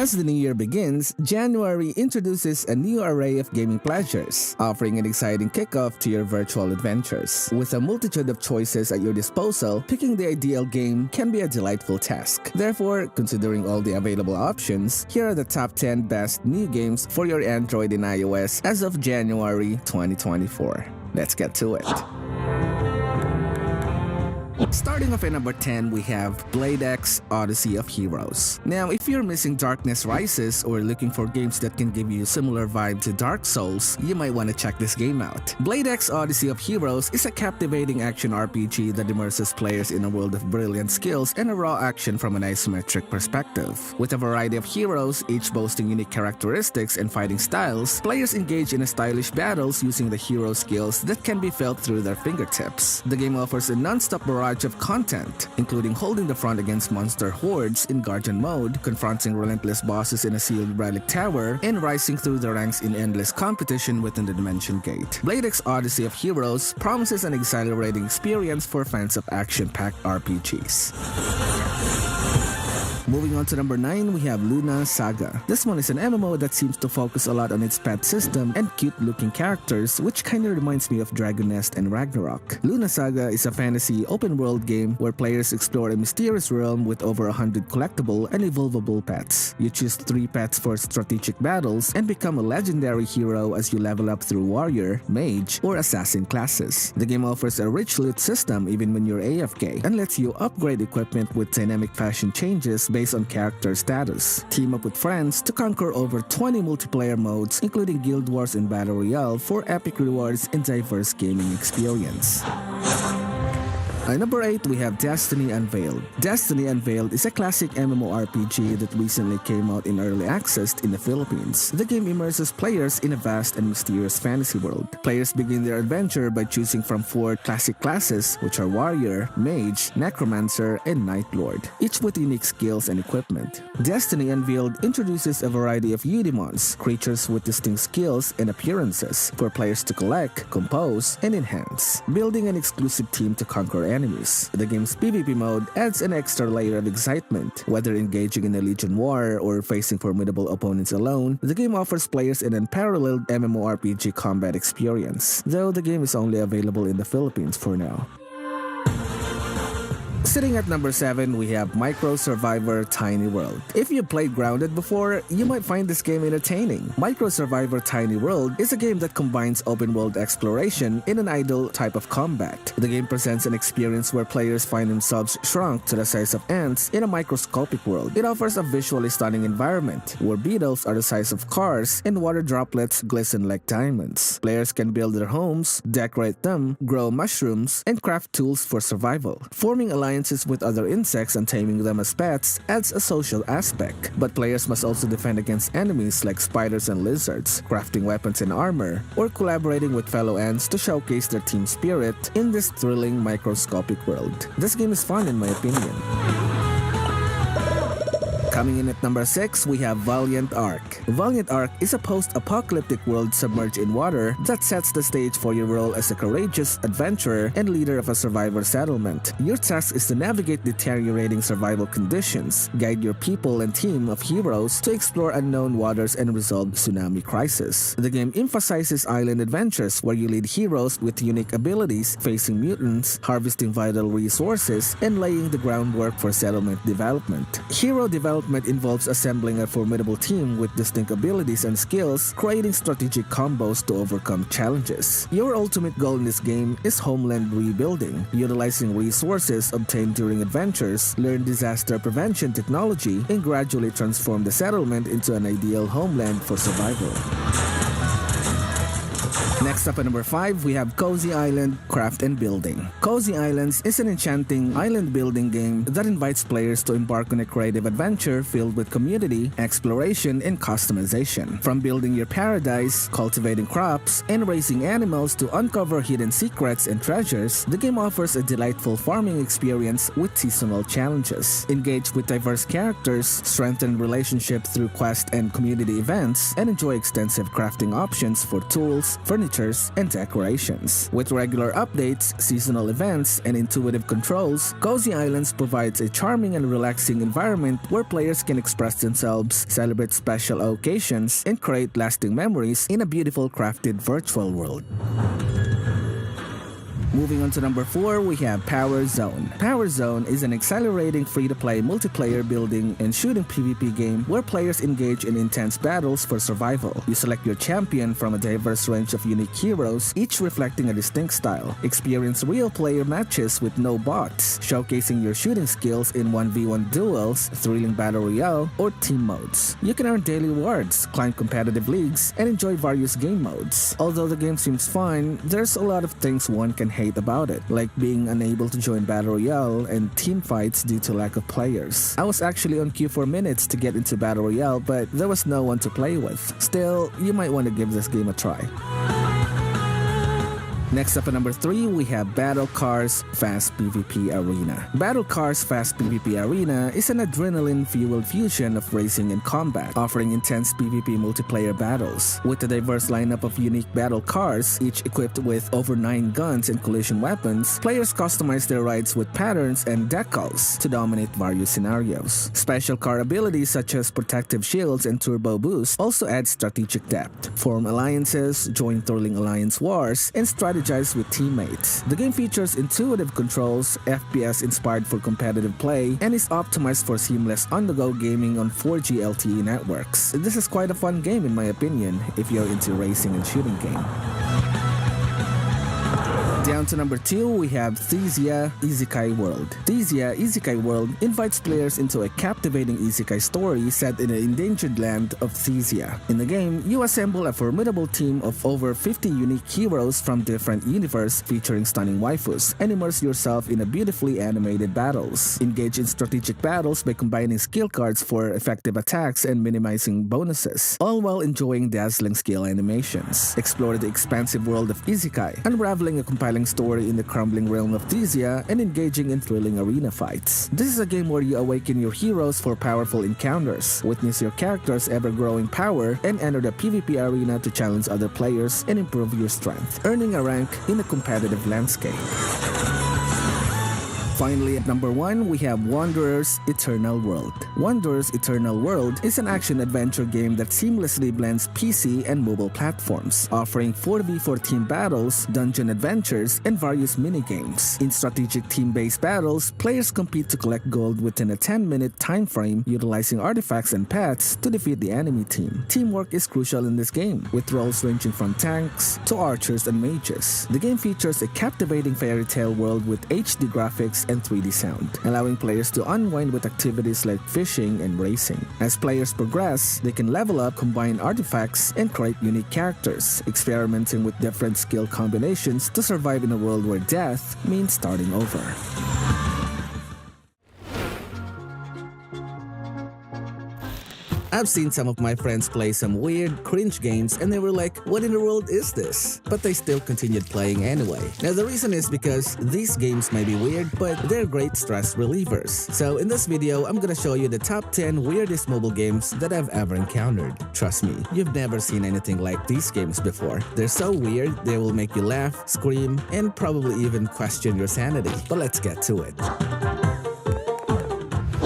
As the new year begins, January introduces a new array of gaming pleasures, offering an exciting kickoff to your virtual adventures. With a multitude of choices at your disposal, picking the ideal game can be a delightful task. Therefore, considering all the available options, here are the top 10 best new games for your Android and iOS as of January 2024. Let's get to it. Starting off at number 10, we have Blade X Odyssey of Heroes. Now, if you're missing Darkness Rises or looking for games that can give you a similar vibe to Dark Souls, you might want to check this game out. Blade X Odyssey of Heroes is a captivating action RPG that immerses players in a world of brilliant skills and a raw action from an isometric perspective. With a variety of heroes, each boasting unique characteristics and fighting styles, players engage in stylish battles using the hero skills that can be felt through their fingertips. The game offers a non-stop barrage of content, including holding the front against monster hordes in Guardian mode, confronting relentless bosses in a sealed relic tower, and rising through the ranks in endless competition within the Dimension Gate. Blade X Odyssey of Heroes promises an exhilarating experience for fans of action-packed RPGs. Moving on to number 9, we have Luna Saga. This one is an MMO that seems to focus a lot on its pet system and cute-looking characters, which kinda reminds me of Dragon Nest and Ragnarok. Luna Saga is a fantasy open-world game where players explore a mysterious realm with over 100 collectible and evolvable pets. You choose 3 pets for strategic battles and become a legendary hero as you level up through warrior, mage, or assassin classes. The game offers a rich loot system even when you're AFK and lets you upgrade equipment with dynamic fashion changes based on character status. Team up with friends to conquer over 20 multiplayer modes, including Guild Wars and Battle Royale, for epic rewards and diverse gaming experience. At number 8, we have Destiny Unveiled. Destiny Unveiled is a classic MMORPG that recently came out in early access in the Philippines. The game immerses players in a vast and mysterious fantasy world. Players begin their adventure by choosing from 4 classic classes, which are Warrior, Mage, Necromancer, and Night Lord, each with unique skills and equipment. Destiny Unveiled introduces a variety of Eudemons, creatures with distinct skills and appearances, for players to collect, compose, and enhance, building an exclusive team to conquer enemies. The game's PvP mode adds an extra layer of excitement. Whether engaging in a Legion war or facing formidable opponents alone, the game offers players an unparalleled MMORPG combat experience, though the game is only available in the Philippines for now. Sitting at number 7, we have Micro Survivor Tiny World. If you played Grounded before, you might find this game entertaining. Micro Survivor Tiny World is a game that combines open-world exploration in an idle type of combat. The game presents an experience where players find themselves shrunk to the size of ants in a microscopic world. It offers a visually stunning environment, where beetles are the size of cars and water droplets glisten like diamonds. Players can build their homes, decorate them, grow mushrooms, and craft tools for survival. Forming alliances with other insects and taming them as pets adds a social aspect, but players must also defend against enemies like spiders and lizards, crafting weapons and armor, or collaborating with fellow ants to showcase their team spirit in this thrilling microscopic world. This game is fun in my opinion. Coming in at number 6, we have Valiant Ark. Valiant Ark is a post-apocalyptic world submerged in water that sets the stage for your role as a courageous adventurer and leader of a survivor settlement. Your task is to navigate deteriorating survival conditions, guide your people and team of heroes to explore unknown waters and resolve tsunami crisis. The game emphasizes island adventures where you lead heroes with unique abilities, facing mutants, harvesting vital resources, and laying the groundwork for settlement development. Hero development involves assembling a formidable team with distinct abilities and skills, creating strategic combos to overcome challenges. Your ultimate goal in this game is homeland rebuilding, utilizing resources obtained during adventures, learn disaster prevention technology, and gradually transform the settlement into an ideal homeland for survival. Next up at number 5, we have Cozy Island Craft and Building. Cozy Islands is an enchanting island building game that invites players to embark on a creative adventure filled with community, exploration, and customization. From building your paradise, cultivating crops, and raising animals to uncover hidden secrets and treasures, the game offers a delightful farming experience with seasonal challenges. Engage with diverse characters, strengthen relationships through quest and community events, and enjoy extensive crafting options for tools, furniture, features and decorations. With regular updates, seasonal events, and intuitive controls, Cozy Islands provides a charming and relaxing environment where players can express themselves, celebrate special occasions, and create lasting memories in a beautiful crafted virtual world. Moving on to number 4, we have Power Zone. Power Zone is an exhilarating free-to-play multiplayer building and shooting PvP game where players engage in intense battles for survival. You select your champion from a diverse range of unique heroes, each reflecting a distinct style. Experience real player matches with no bots, showcasing your shooting skills in 1v1 duels, thrilling battle royale, or team modes. You can earn daily rewards, climb competitive leagues, and enjoy various game modes. Although the game seems fun, there's a lot of things one can hate about it, like being unable to join Battle Royale and team fights due to lack of players. I was actually on queue for minutes to get into Battle Royale, but there was no one to play with. Still, you might want to give this game a try. Next up at number 3, we have Battle Cars Fast PvP Arena. Battle Cars Fast PvP Arena is an adrenaline-fueled fusion of racing and combat, offering intense PvP multiplayer battles. With a diverse lineup of unique battle cars, each equipped with over 9 guns and collision weapons, players customize their rides with patterns and decals to dominate various scenarios. Special car abilities such as protective shields and turbo boost also add strategic depth. Form alliances, join thrilling alliance wars, and strategize with teammates. The game features intuitive controls, FPS inspired for competitive play, and is optimized for seamless on-the-go gaming on 4G LTE networks. This is quite a fun game in my opinion if you're into racing and shooting game. Down to number 2, we have Thesia Isekai World. Thesia Isekai World invites players into a captivating isekai story set in the endangered land of Thesia. In the game, you assemble a formidable team of over 50 unique heroes from different universes featuring stunning waifus, and immerse yourself in a beautifully animated battles. Engage in strategic battles by combining skill cards for effective attacks and minimizing bonuses, all while enjoying dazzling skill animations. Explore the expansive world of Isekai, unraveling a compelling story in the crumbling realm of Thesia and engaging in thrilling arena fights. This is a game where you awaken your heroes for powerful encounters, witness your character's ever-growing power, and enter the PvP arena to challenge other players and improve your strength, earning a rank in a competitive landscape. Finally, at number 1, we have Wanderer's Eternal World. Wanderer's Eternal World is an action-adventure game that seamlessly blends PC and mobile platforms, offering 4v4 team battles, dungeon adventures, and various minigames. In strategic team-based battles, players compete to collect gold within a 10-minute time frame, utilizing artifacts and pets to defeat the enemy team. Teamwork is crucial in this game, with roles ranging from tanks to archers and mages. The game features a captivating fairy tale world with HD graphics and 3D sound, allowing players to unwind with activities like fishing and racing. As players progress, they can level up, combine artifacts, and create unique characters, experimenting with different skill combinations to survive in a world where death means starting over. I've seen some of my friends play some weird, cringe games and they were like, what in the world is this? But they still continued playing anyway. Now the reason is because these games may be weird, but they're great stress relievers. So in this video, I'm gonna show you the top 10 weirdest mobile games that I've ever encountered. Trust me, you've never seen anything like these games before. They're so weird, they will make you laugh, scream, and probably even question your sanity. But let's get to it.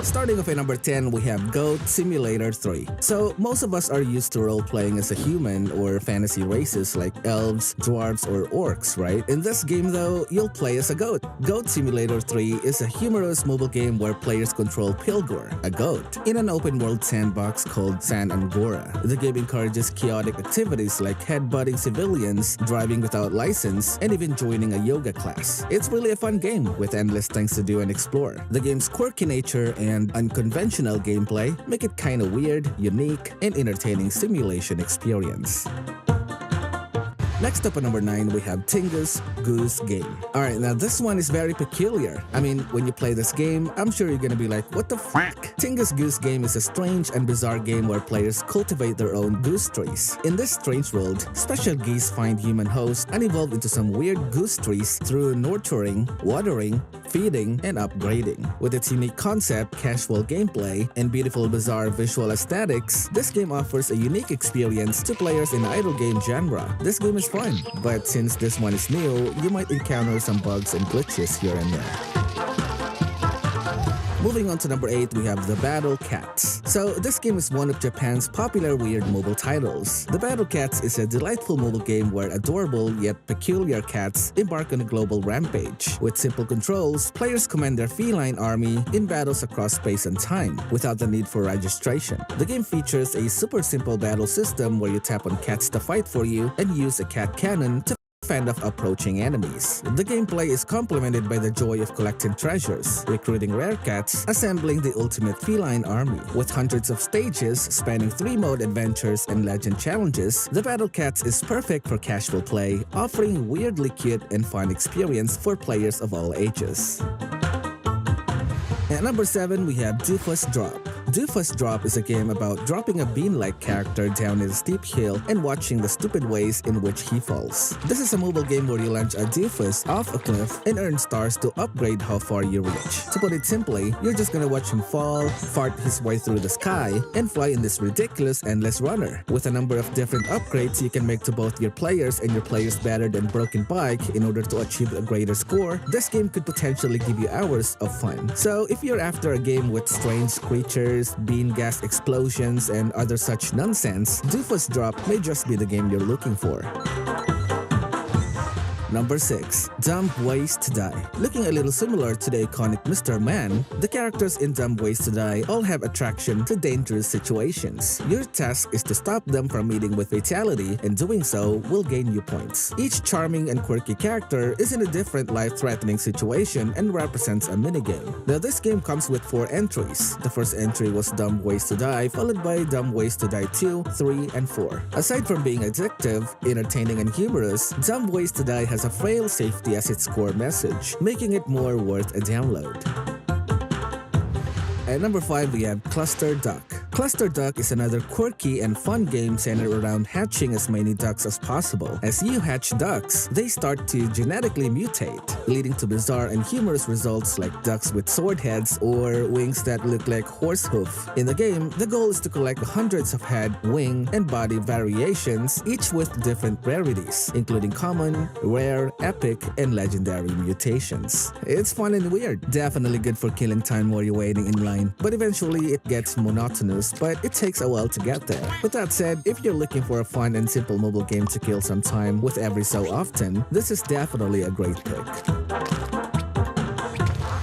Starting off at number 10, we have Goat Simulator 3. So, most of us are used to role-playing as a human or fantasy races like elves, dwarves, or orcs, right? In this game though, you'll play as a goat. Goat Simulator 3 is a humorous mobile game where players control Pilgor, a goat, in an open-world sandbox called San Angora. The game encourages chaotic activities like headbutting civilians, driving without license, and even joining a yoga class. It's really a fun game with endless things to do and explore. The game's quirky nature and unconventional gameplay make it kinda weird, unique, and entertaining simulation experience. Next up at number 9, we have Tingus Goose Game. Alright, now this one is very peculiar. I mean, when you play this game, I'm sure you're gonna be like, what the fuck? Tingus Goose Game is a strange and bizarre game where players cultivate their own goose trees. In this strange world, special geese find human hosts and evolve into some weird goose trees through nurturing, watering, feeding, and upgrading. With its unique concept, casual gameplay, and beautiful bizarre visual aesthetics, this game offers a unique experience to players in the idle game genre. This game is is fun, but since this one is new, you might encounter some bugs and glitches here and there. Moving on to number 8, we have the Battle Cats. So this game is one of Japan's popular weird mobile titles. The Battle Cats is a delightful mobile game where adorable yet peculiar cats embark on a global rampage. With simple controls, players command their feline army in battles across space and time, without the need for registration. The game features a super simple battle system where you tap on cats to fight for you and use a cat cannon to fend off approaching enemies. The gameplay is complemented by the joy of collecting treasures, recruiting rare cats, assembling the ultimate feline army. With hundreds of stages spanning 3-mode adventures and legend challenges, the Battle Cats is perfect for casual play, offering a weirdly cute and fun experience for players of all ages. At number 7, we have Doofus Drop. Doofus Drop is a game about dropping a bean-like character down a steep hill and watching the stupid ways in which he falls. This is a mobile game where you launch a doofus off a cliff and earn stars to upgrade how far you reach. To put it simply, you're just gonna watch him fall, fart his way through the sky, and fly in this ridiculous endless runner. With a number of different upgrades you can make to both your players and your player's battered and broken bike in order to achieve a greater score, this game could potentially give you hours of fun. So if you're after a game with strange creatures, bean gas explosions, and other such nonsense, Doofus Drop may just be the game you're looking for. Number 6. Dumb Ways to Die. Looking a little similar to the iconic Mr. Man, the characters in Dumb Ways to Die all have attraction to dangerous situations. Your task is to stop them from meeting with fatality, and doing so will gain you points. Each charming and quirky character is in a different life-threatening situation and represents a minigame. Now this game comes with 4 entries. The first entry was Dumb Ways to Die, followed by Dumb Ways to Die 2, 3, and 4. Aside from being addictive, entertaining, and humorous, Dumb Ways to Die has a fail safety as its core message, making it more worth a download. At number 5, we have Cluster Duck. Cluster Duck is another quirky and fun game centered around hatching as many ducks as possible. As you hatch ducks, they start to genetically mutate, leading to bizarre and humorous results like ducks with sword heads or wings that look like horse hoof. In the game, the goal is to collect hundreds of head, wing, and body variations, each with different rarities, including common, rare, epic, and legendary mutations. It's fun and weird, definitely good for killing time while you're waiting in line, but eventually it gets monotonous, but it takes a while to get there. With that said, if you're looking for a fun and simple mobile game to kill some time with every so often, this is definitely a great pick.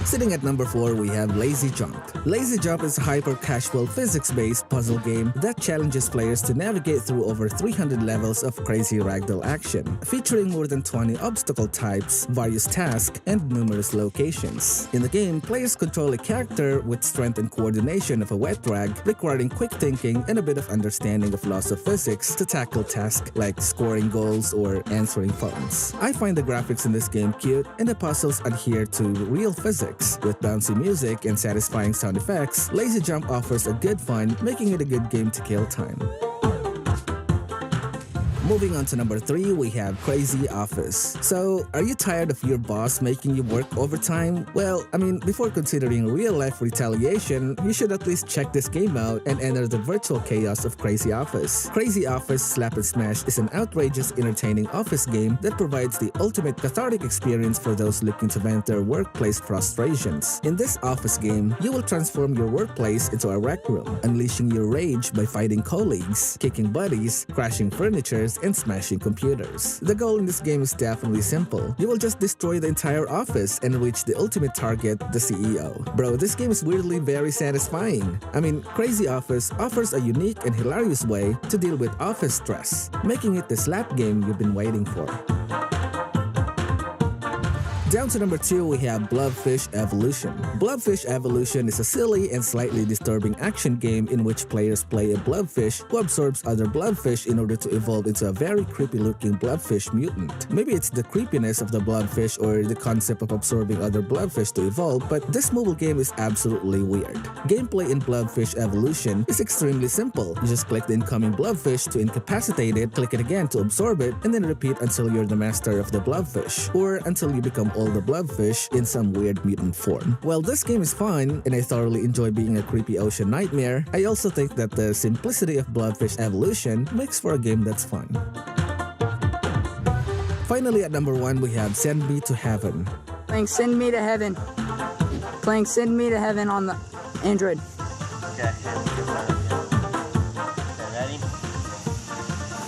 Sitting at number 4, we have Lazy Jump. Lazy Jump is a hyper-casual physics-based puzzle game that challenges players to navigate through over 300 levels of crazy ragdoll action, featuring more than 20 obstacle types, various tasks, and numerous locations. In the game, players control a character with strength and coordination of a wet rag, requiring quick thinking and a bit of understanding of laws of physics to tackle tasks like scoring goals or answering phones. I find the graphics in this game cute, and the puzzles adhere to real physics. With bouncy music and satisfying sound effects, Lazy Jump offers a good fun, making it a good game to kill time. Moving on to number 3, we have Crazy Office. So, are you tired of your boss making you work overtime? Well, before considering real-life retaliation, you should at least check this game out and enter the virtual chaos of Crazy Office. Crazy Office Slap and Smash is an outrageous, entertaining office game that provides the ultimate cathartic experience for those looking to vent their workplace frustrations. In this office game, you will transform your workplace into a rec room, unleashing your rage by fighting colleagues, kicking buddies, crashing furniture, and smashing computers. The goal in this game is definitely simple. You will just destroy the entire office and reach the ultimate target, the CEO. Bro, this game is weirdly very satisfying. Crazy Office offers a unique and hilarious way to deal with office stress, making it the slap game you've been waiting for. Down to number 2, we have Blobfish Evolution. Blobfish Evolution is a silly and slightly disturbing action game in which players play a blobfish who absorbs other blobfish in order to evolve into a very creepy-looking blobfish mutant. Maybe it's the creepiness of the blobfish or the concept of absorbing other blobfish to evolve, but this mobile game is absolutely weird. Gameplay in Blobfish Evolution is extremely simple. You just click the incoming blobfish to incapacitate it, click it again to absorb it, and then repeat until you're the master of the blobfish, or until you become all the blobfish in some weird mutant form. While this game is fun, and I thoroughly enjoy being a creepy ocean nightmare, I also think that the simplicity of Blobfish Evolution makes for a game that's fun. Finally, at number 1, we have Send Me to Heaven. Playing Send Me to Heaven. Playing Send Me to Heaven on the Android. Okay. Ready?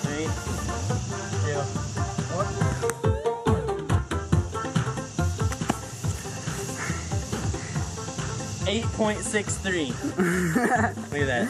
3, 2, 8.63. Look at that.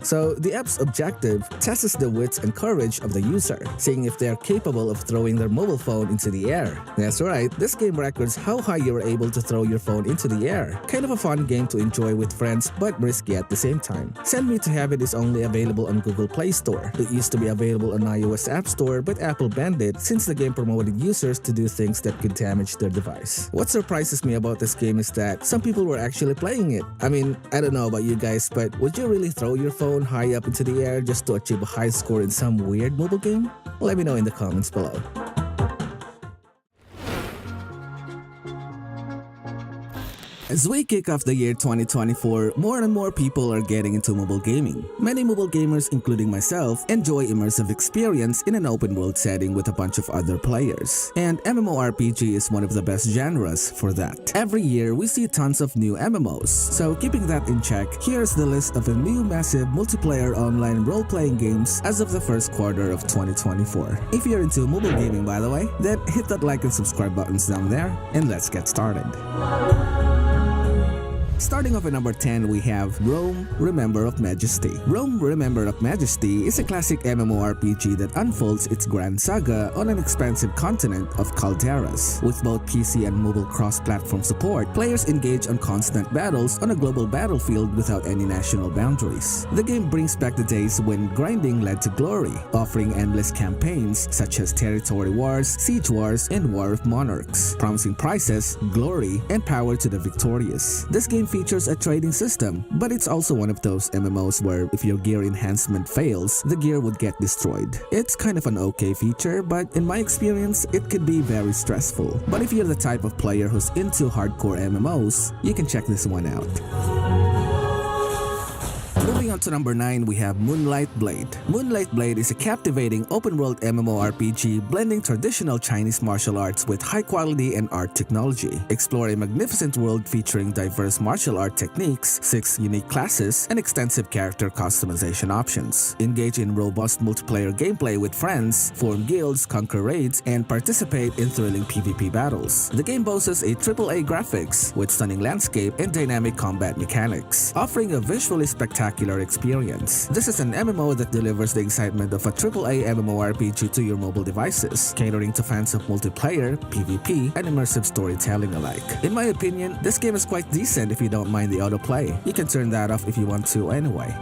So, the app's objective tests the wits and courage of the user, seeing if they are capable of throwing their mobile phone into the air. That's right, this game records how high you were able to throw your phone into the air. Kind of a fun game to enjoy with friends, but risky at the same time. Send Me to Heaven is only available on Google Play Store. It used to be available on iOS App Store, but Apple banned it since the game promoted users to do things that could damage their device. What surprises me about this game is that some people were actually playing it. I mean, I don't know about you guys, but would you really throw your phone high up into the air just to achieve a high score in some weird mobile game? Let me know in the comments below. As we kick off the year 2024, more and more people are getting into mobile gaming. Many mobile gamers, including myself, enjoy immersive experience in an open world setting with a bunch of other players. And MMORPG is one of the best genres for that. Every year, we see tons of new MMOs. So keeping that in check, here's the list of the new massive multiplayer online role-playing games as of the first quarter of 2024. If you're into mobile gaming, by the way, then hit that like and subscribe buttons down there, and let's get started. Starting off at number 10, we have Rome, Remember of Majesty. Rome, Remember of Majesty is a classic MMORPG that unfolds its grand saga on an expansive continent of calderas. With both PC and mobile cross-platform support, players engage on constant battles on a global battlefield without any national boundaries. The game brings back the days when grinding led to glory, offering endless campaigns such as Territory Wars, Siege Wars, and War of Monarchs, promising prizes, glory, and power to the victorious. This game features a trading system, but it's also one of those MMOs where if your gear enhancement fails, the gear would get destroyed. It's kind of an okay feature, but in my experience, it could be very stressful. But if you're the type of player who's into hardcore MMOs, you can check this one out. Moving on to number 9, we have Moonlight Blade. Moonlight Blade is a captivating open-world MMORPG blending traditional Chinese martial arts with high-quality and art technology. Explore a magnificent world featuring diverse martial art techniques, 6 unique classes, and extensive character customization options. Engage in robust multiplayer gameplay with friends, form guilds, conquer raids, and participate in thrilling PvP battles. The game boasts a AAA graphics with stunning landscape and dynamic combat mechanics, offering a visually spectacular experience. This is an MMO that delivers the excitement of a AAA MMORPG to your mobile devices, catering to fans of multiplayer, PvP, and immersive storytelling alike. In my opinion, this game is quite decent if you don't mind the autoplay. You can turn that off if you want to anyway.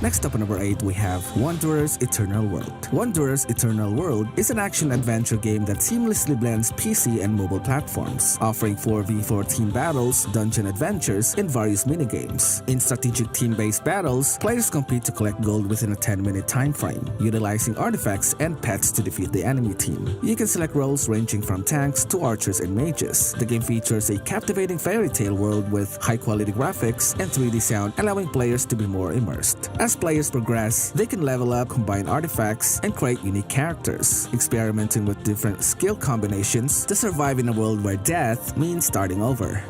Next up at number 8, we have Wanderer's Eternal World. Wanderer's Eternal World is an action-adventure game that seamlessly blends PC and mobile platforms, offering 4v4 team battles, dungeon adventures, and various minigames. In strategic team-based battles, players compete to collect gold within a 10-minute time frame, utilizing artifacts and pets to defeat the enemy team. You can select roles ranging from tanks to archers and mages. The game features a captivating fairy tale world with high-quality graphics and 3D sound, allowing players to be more immersed. As players progress, they can level up, combine artifacts, and create unique characters, experimenting with different skill combinations to survive in a world where death means starting over.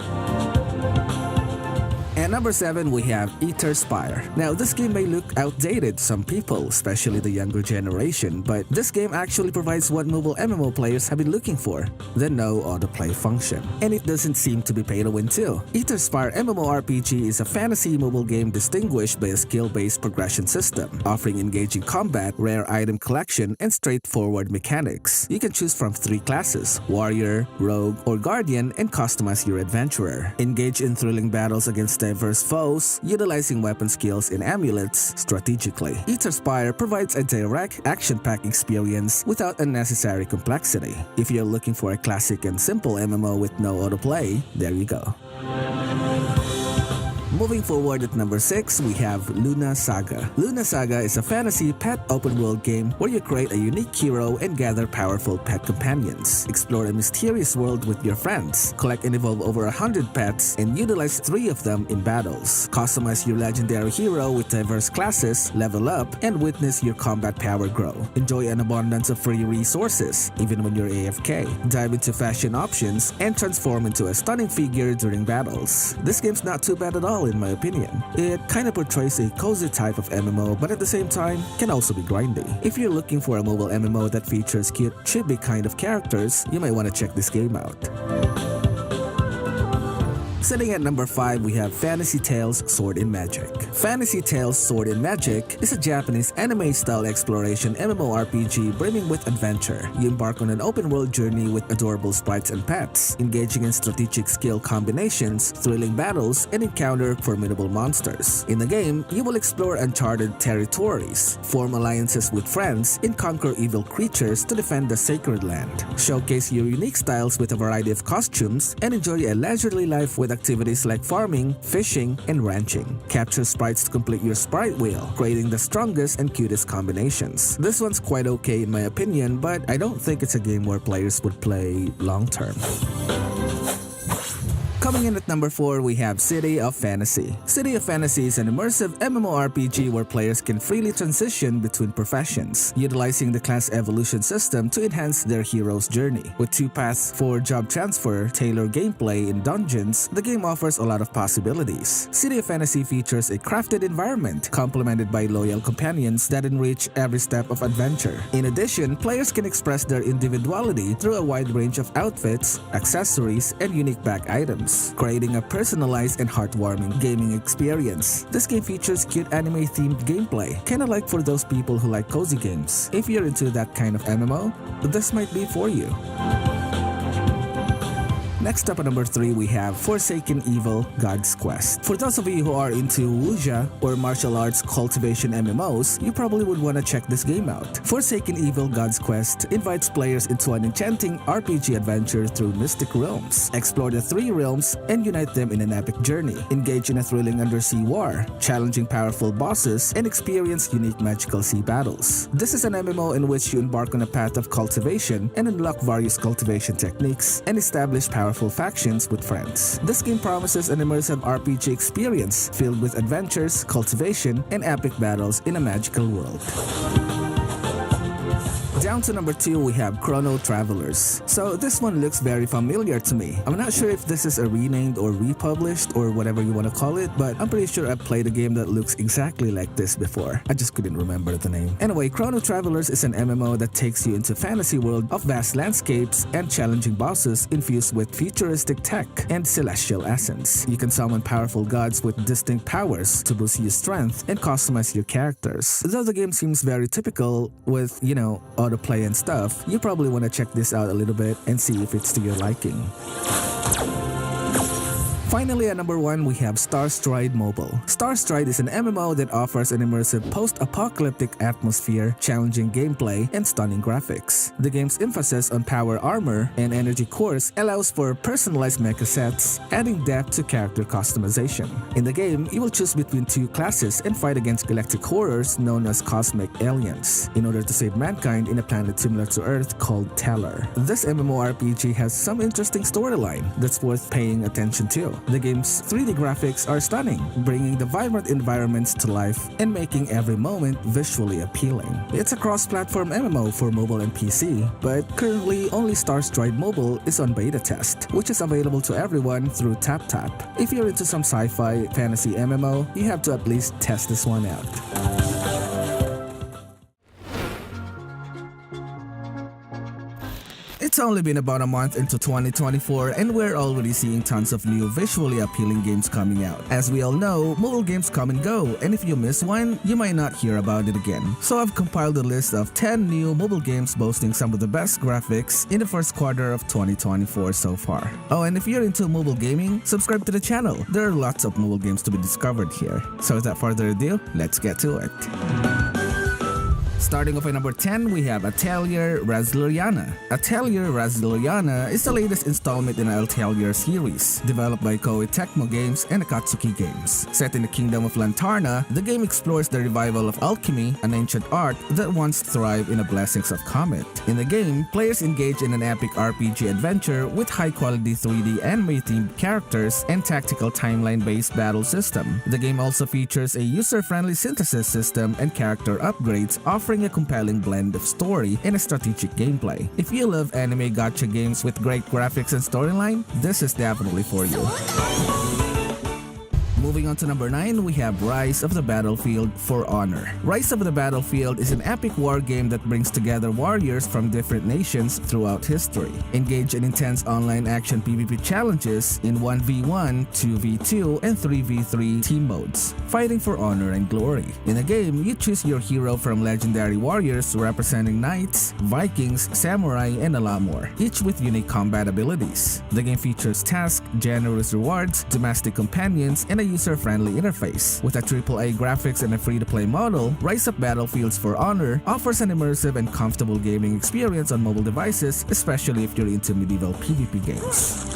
At number 7, we have Ether Spire. Now, this game may look outdated to some people, especially the younger generation, but this game actually provides what mobile MMO players have been looking for, the no autoplay function. And it doesn't seem to be pay to win too. Ether Spire MMORPG is a fantasy mobile game distinguished by a skill-based progression system, offering engaging combat, rare item collection, and straightforward mechanics. You can choose from 3 classes, Warrior, Rogue, or Guardian, and customize your adventurer. Engage in thrilling battles against diverse foes, utilizing weapon skills and amulets strategically. Ether Spire provides a direct, action-packed experience without unnecessary complexity. If you're looking for a classic and simple MMO with no autoplay, there you go. Moving forward at number 6, we have Luna Saga. Luna Saga is a fantasy pet open-world game where you create a unique hero and gather powerful pet companions. Explore a mysterious world with your friends. Collect and evolve over 100 pets and utilize 3 of them in battles. Customize your legendary hero with diverse classes, level up, and witness your combat power grow. Enjoy an abundance of free resources, even when you're AFK. Dive into fashion options and transform into a stunning figure during battles. This game's not too bad at all in my opinion. It kinda portrays a cozy type of MMO, but at the same time can also be grindy. If you're looking for a mobile MMO that features cute, chibi kind of characters, you might want to check this game out. Sitting at number 5, we have Fantasy Tales Sword and Magic. Fantasy Tales Sword and Magic is a Japanese anime-style exploration MMORPG brimming with adventure. You embark on an open-world journey with adorable sprites and pets, engaging in strategic skill combinations, thrilling battles, and encounter formidable monsters. In the game, you will explore uncharted territories, form alliances with friends, and conquer evil creatures to defend the sacred land. Showcase your unique styles with a variety of costumes, and enjoy a leisurely life with activities like farming, fishing, and ranching. Capture sprites to complete your sprite wheel, creating the strongest and cutest combinations. This one's quite okay in my opinion, but I don't think it's a game where players would play long term. Coming in at number 4, we have City of Fantasy. City of Fantasy is an immersive MMORPG where players can freely transition between professions, utilizing the class evolution system to enhance their hero's journey. With 2 paths for job transfer, tailored gameplay, and dungeons, the game offers a lot of possibilities. City of Fantasy features a crafted environment, complemented by loyal companions that enrich every step of adventure. In addition, players can express their individuality through a wide range of outfits, accessories, and unique bag items, creating a personalized and heartwarming gaming experience. This game features cute anime-themed gameplay, kinda like for those people who like cozy games. If you're into that kind of MMO, this might be for you. Next up at number 3, we have Forsaken Evil God's Quest. For those of you who are into wuxia or martial arts cultivation MMOs, you probably would want to check this game out. Forsaken Evil God's Quest invites players into an enchanting RPG adventure through mystic realms. Explore the 3 realms and unite them in an epic journey. Engage in a thrilling undersea war, challenging powerful bosses, and experience unique magical sea battles. This is an MMO in which you embark on a path of cultivation and unlock various cultivation techniques and establish powerful factions with friends. This game promises an immersive RPG experience filled with adventures, cultivation, and epic battles in a magical world. Down to number 2, we have Chrono Travelers. So this one looks very familiar to me. I'm not sure if this is a renamed or republished or whatever you want to call it, but I'm pretty sure I've played a game that looks exactly like this before. I just couldn't remember the name. Anyway, Chrono Travelers is an MMO that takes you into fantasy world of vast landscapes and challenging bosses infused with futuristic tech and celestial essence. You can summon powerful gods with distinct powers to boost your strength and customize your characters. Though the game seems very typical with, auto-play and stuff, you probably want to check this out a little bit and see if it's to your liking. Finally, at number 1, we have Starstride Mobile. Starstride is an MMO that offers an immersive post-apocalyptic atmosphere, challenging gameplay, and stunning graphics. The game's emphasis on power armor and energy cores allows for personalized mecha sets, adding depth to character customization. In the game, you will choose between 2 classes and fight against galactic horrors known as cosmic aliens, in order to save mankind in a planet similar to Earth called Teller. This MMORPG has some interesting storyline that's worth paying attention to. The game's 3D graphics are stunning, bringing the vibrant environments to life and making every moment visually appealing. It's a cross-platform MMO for mobile and PC, but currently only Starstride Mobile is on beta test, which is available to everyone through TapTap. If you're into some sci-fi fantasy MMO, you have to at least test this one out. It's only been about a month into 2024 and we're already seeing tons of new visually appealing games coming out. As we all know, mobile games come and go, and if you miss one, you might not hear about it again. So I've compiled a list of 10 new mobile games boasting some of the best graphics in the first quarter of 2024 so far. Oh, and if you're into mobile gaming, subscribe to the channel. There are lots of mobile games to be discovered here. So without further ado, let's get to it. Starting off at number 10, we have Atelier Razluriana. Atelier Razluriana is the latest installment in the Atelier series, developed by Koei Tecmo Games and Akatsuki Games. Set in the kingdom of Lantarna, the game explores the revival of alchemy, an ancient art that once thrived in the blessings of Comet. In the game, players engage in an epic RPG adventure with high-quality 3D anime-themed characters and tactical timeline-based battle system. The game also features a user-friendly synthesis system and character upgrades, offering a compelling blend of story and a strategic gameplay. If you love anime gacha games with great graphics and storyline, this is definitely for you. Moving on to number 9, we have Rise of the Battlefield For Honor. Rise of the Battlefield is an epic war game that brings together warriors from different nations throughout history. Engage in intense online action PvP challenges in 1v1, 2v2, and 3v3 team modes, fighting for honor and glory. In the game, you choose your hero from legendary warriors representing knights, vikings, samurai, and a lot more, each with unique combat abilities. The game features tasks, generous rewards, domestic companions, and a user-friendly interface. With a AAA graphics and a free-to-play model, Rise of Battlefields For Honor offers an immersive and comfortable gaming experience on mobile devices, especially if you're into medieval PvP games.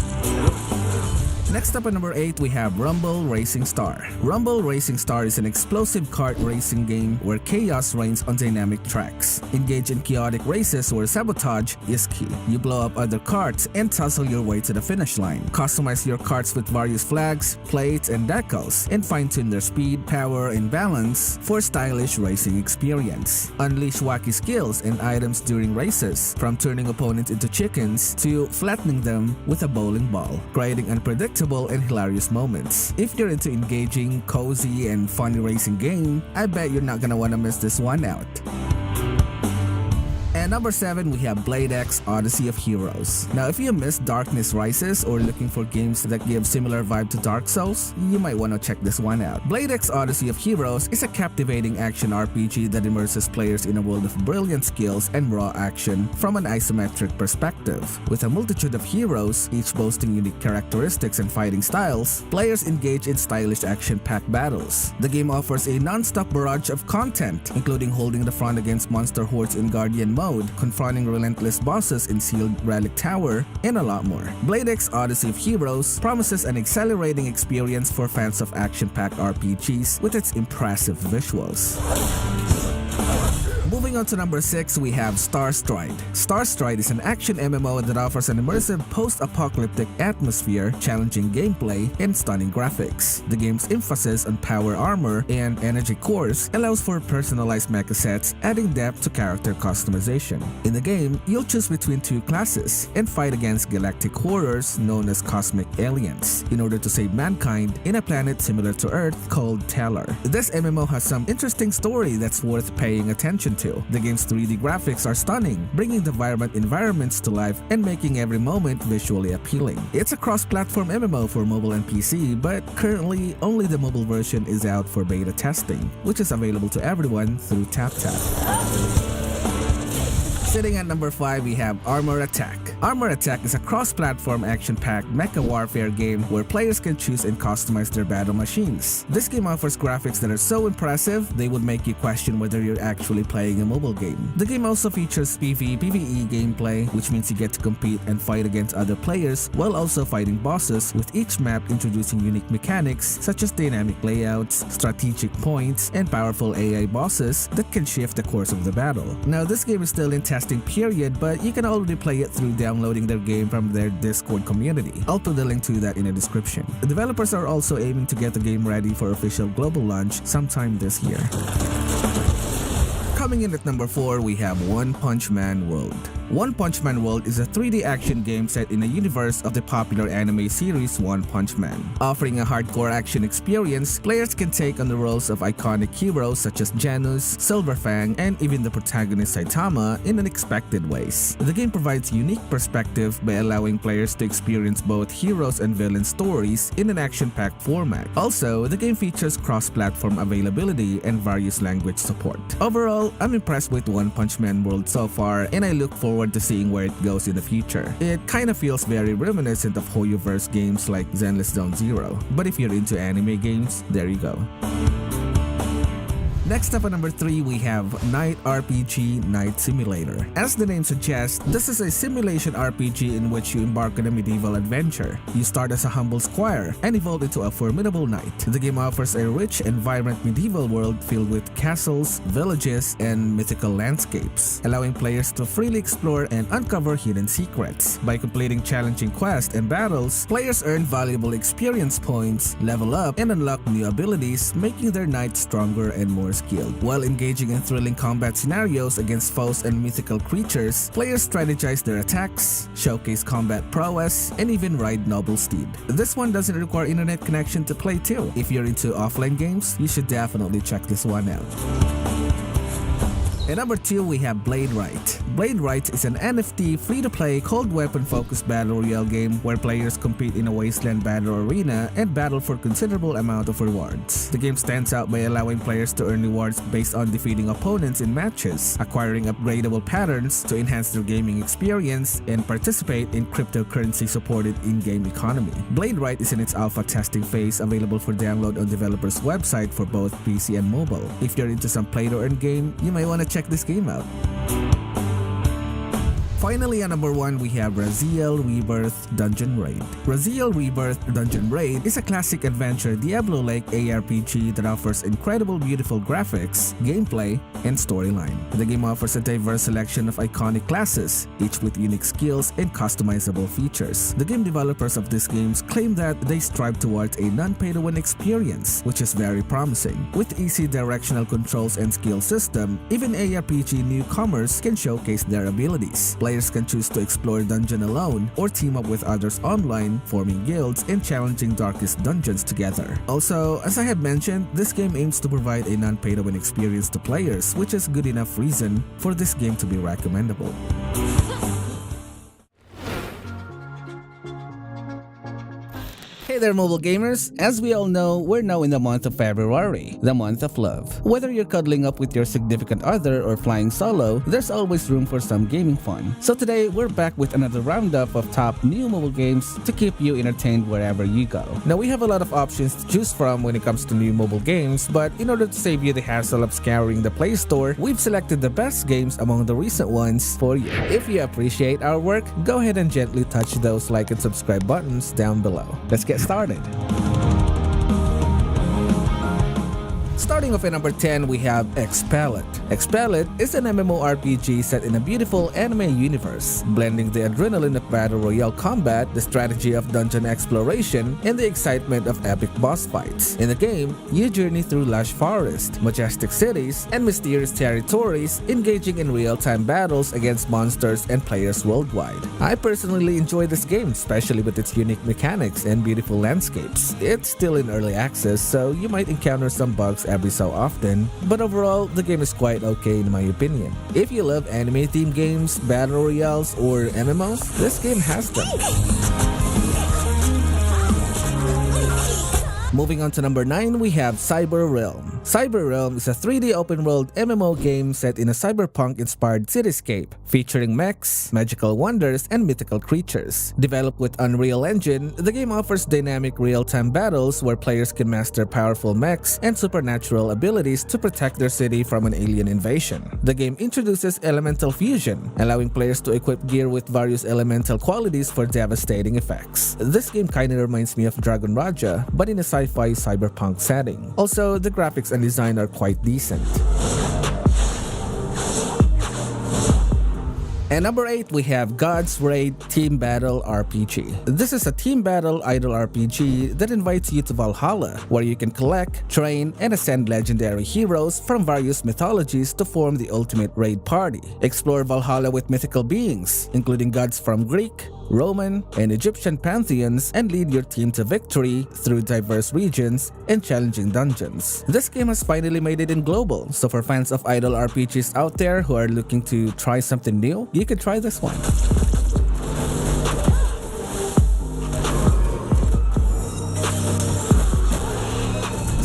Next up at number 8, we have Rumble Racing Star. Rumble Racing Star is an explosive kart racing game where chaos reigns on dynamic tracks. Engage in chaotic races where sabotage is key. You blow up other karts and tussle your way to the finish line. Customize your karts with various flags, plates, and decals, and fine-tune their speed, power, and balance for stylish racing experience. Unleash wacky skills and items during races, from turning opponents into chickens to flattening them with a bowling ball, creating unpredictable and hilarious moments. If you're into engaging, cozy, and funny racing game, I bet you're not gonna wanna miss this one out. And number 7, we have Blade X Odyssey of Heroes. Now, if you missed Darkness Rises or looking for games that give similar vibe to Dark Souls, you might want to check this one out. Blade X Odyssey of Heroes is a captivating action RPG that immerses players in a world of brilliant skills and raw action from an isometric perspective. With a multitude of heroes, each boasting unique characteristics and fighting styles, players engage in stylish action-packed battles. The game offers a non-stop barrage of content, including holding the front against monster hordes in Guardian mode, confronting relentless bosses in Sealed Relic Tower, and a lot more. Blade X Odyssey of Heroes promises an exhilarating experience for fans of action-packed RPGs with its impressive visuals. Moving on to number 6, we have Starstride. Starstride is an action MMO that offers an immersive post-apocalyptic atmosphere, challenging gameplay, and stunning graphics. The game's emphasis on power armor and energy cores allows for personalized mecha sets, adding depth to character customization. In the game, you'll choose between 2 classes and fight against galactic horrors known as cosmic aliens in order to save mankind in a planet similar to Earth called Tellar. This MMO has some interesting story that's worth paying attention to. The game's 3D graphics are stunning, bringing the vibrant environments to life and making every moment visually appealing. It's a cross-platform MMO for mobile and PC, but currently only the mobile version is out for beta testing, which is available to everyone through TapTap. Sitting at number 5, we have Armor Attack. Armor Attack is a cross-platform action-packed mecha warfare game where players can choose and customize their battle machines. This game offers graphics that are so impressive, they would make you question whether you're actually playing a mobile game. The game also features PvE gameplay, which means you get to compete and fight against other players while also fighting bosses, with each map introducing unique mechanics such as dynamic layouts, strategic points, and powerful AI bosses that can shift the course of the battle. Now, this game is still in testing period, but you can already play it through downloading their game from their Discord community. I'll put the link to that in the description. The developers are also aiming to get the game ready for official global launch sometime this year. Coming in at number 4, we have One Punch Man World. One Punch Man World is a 3D action game set in the universe of the popular anime series One Punch Man. Offering a hardcore action experience, players can take on the roles of iconic heroes such as Janus, Silverfang, and even the protagonist Saitama in unexpected ways. The game provides unique perspective by allowing players to experience both heroes and villain stories in an action-packed format. Also, the game features cross-platform availability and various language support. Overall, I'm impressed with One Punch Man World so far, and I look forward to seeing where it goes in the future. It kind of feels very reminiscent of Hoyoverse games like Zenless Zone Zero, but if you're into anime games, there you go. Next up at number 3, we have Night RPG Night Simulator. As the name suggests, this is a simulation RPG in which you embark on a medieval adventure. You start as a humble squire and evolve into a formidable knight. The game offers a rich and vibrant medieval world filled with castles, villages, and mythical landscapes, allowing players to freely explore and uncover hidden secrets. By completing challenging quests and battles, players earn valuable experience points, level up, and unlock new abilities, making their knight stronger and more skilled. While engaging in thrilling combat scenarios against foes and mythical creatures, players strategize their attacks, showcase combat prowess, and even ride noble steed. This one doesn't require internet connection to play too. If you're into offline games, you should definitely check this one out. At number 2, we have Blade Right. Blade Right is an NFT free-to-play cold weapon-focused battle royale game where players compete in a wasteland battle arena and battle for considerable amount of rewards. The game stands out by allowing players to earn rewards based on defeating opponents in matches, acquiring upgradable patterns to enhance their gaming experience, and participate in cryptocurrency-supported in-game economy. Blade Right is in its alpha testing phase, available for download on developers' website for both PC and mobile. If you're into some play-to-earn game, you may want to check this game out. Finally, at number 1, we have Raziel Rebirth Dungeon Raid. Raziel Rebirth Dungeon Raid is a classic adventure Diablo-like ARPG that offers incredible beautiful graphics, gameplay, and storyline. The game offers a diverse selection of iconic classes, each with unique skills and customizable features. The game developers of these games claim that they strive towards a non-pay-to-win experience, which is very promising. With easy directional controls and skill system, even ARPG newcomers can showcase their abilities. Players can choose to explore dungeon alone or team up with others online, forming guilds and challenging darkest dungeons together. Also, as I have mentioned, this game aims to provide a non-pay-to-win experience to players, which is good enough reason for this game to be recommendable. Hey there, mobile gamers! As we all know, we're now in the month of February, the month of love. Whether you're cuddling up with your significant other or flying solo, there's always room for some gaming fun. So today, we're back with another roundup of top new mobile games to keep you entertained wherever you go. Now, we have a lot of options to choose from when it comes to new mobile games, but in order to save you the hassle of scouring the Play Store, we've selected the best games among the recent ones for you. If you appreciate our work, go ahead and gently touch those like and subscribe buttons down below. Let's get started. Starting off at number 10, we have Expel It. Expel It is an MMORPG set in a beautiful anime universe, blending the adrenaline of battle royale combat, the strategy of dungeon exploration, and the excitement of epic boss fights. In the game, you journey through lush forests, majestic cities, and mysterious territories, engaging in real-time battles against monsters and players worldwide. I personally enjoy this game, especially with its unique mechanics and beautiful landscapes. It's still in early access, so you might encounter some bugs every so often, but overall, the game is quite okay in my opinion. If you love anime-themed games, battle royales, or MMOs, this game has them. Moving on to number 9, we have Cyber Realm. Cyber Realm is a 3D open-world MMO game set in a cyberpunk-inspired cityscape, featuring mechs, magical wonders, and mythical creatures. Developed with Unreal Engine, the game offers dynamic real-time battles where players can master powerful mechs and supernatural abilities to protect their city from an alien invasion. The game introduces elemental fusion, allowing players to equip gear with various elemental qualities for devastating effects. This game kinda reminds me of Dragon Raja, but in a sci-fi cyberpunk setting. Also, the graphics and design are quite decent. And number 8, we have God's Raid Team Battle RPG. This is a team battle idle RPG that invites you to Valhalla, where you can collect, train, and ascend legendary heroes from various mythologies to form the ultimate raid party. Explore Valhalla with mythical beings, including gods from Greek, Roman, and Egyptian pantheons, and lead your team to victory through diverse regions and challenging dungeons. This game has finally made it in global, so for fans of idle RPGs out there who are looking to try something new, you can try this one.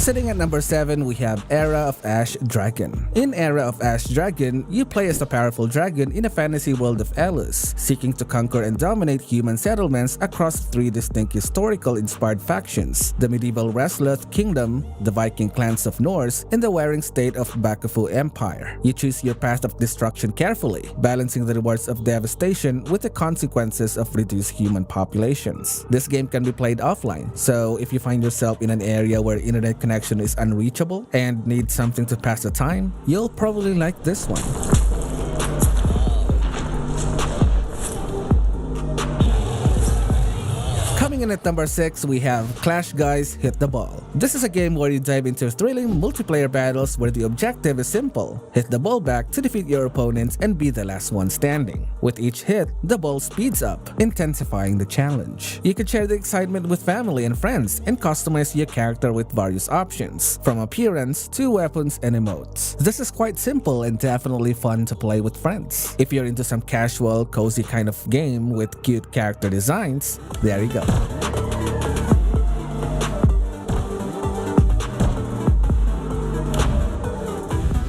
Sitting at number 7, we have Era of Ash Dragon. In Era of Ash Dragon, you play as a powerful dragon in a fantasy world of Elis, seeking to conquer and dominate human settlements across 3 distinct historical-inspired factions: the medieval Resloth Kingdom, the Viking clans of Norse, and the warring state of Bakufu Empire. You choose your path of destruction carefully, balancing the rewards of devastation with the consequences of reduced human populations. This game can be played offline, so if you find yourself in an area where internet connection is unreachable and need something to pass the time, you'll probably like this one. Coming in at number 6, we have Clash Guys Hit the Ball. This is a game where you dive into thrilling multiplayer battles where the objective is simple: hit the ball back to defeat your opponents and be the last one standing. With each hit, the ball speeds up, intensifying the challenge. You can share the excitement with family and friends and customize your character with various options, from appearance to weapons and emotes. This is quite simple and definitely fun to play with friends. If you're into some casual, cozy kind of game with cute character designs, there you go.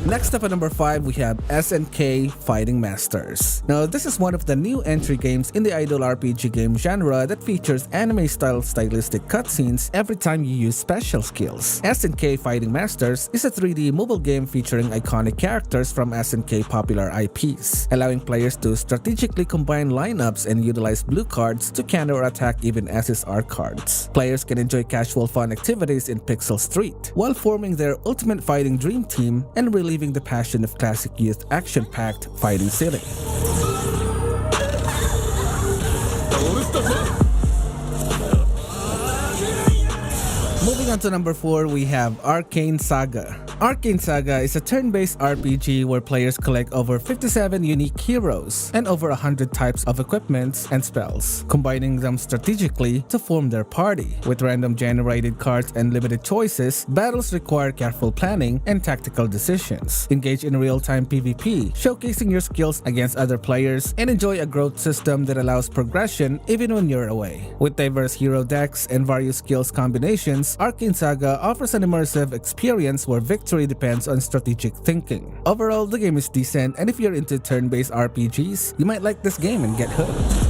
Next up at number 5, we have SNK Fighting Masters. Now, this is one of the new entry games in the idle RPG game genre that features anime-style stylistic cutscenes every time you use special skills. SNK Fighting Masters is a 3D mobile game featuring iconic characters from SNK popular IPs, allowing players to strategically combine lineups and utilize blue cards to counter-attack even SSR cards. Players can enjoy casual fun activities in Pixel Street, while forming their ultimate fighting dream team and reliving the passion of classic youth action-packed Fighting City. Moving on to number 4, we have Arcane Saga. Arcane Saga is a turn-based RPG where players collect over 57 unique heroes and over 100 types of equipments and spells, combining them strategically to form their party. With random generated cards and limited choices, battles require careful planning and tactical decisions. Engage in real-time PvP, showcasing your skills against other players, and enjoy a growth system that allows progression even when you're away. With diverse hero decks and various skills combinations, Arcane Saga offers an immersive experience where victory depends on strategic thinking. Overall, the game is decent, and if you're into turn-based RPGs, you might like this game and get hooked.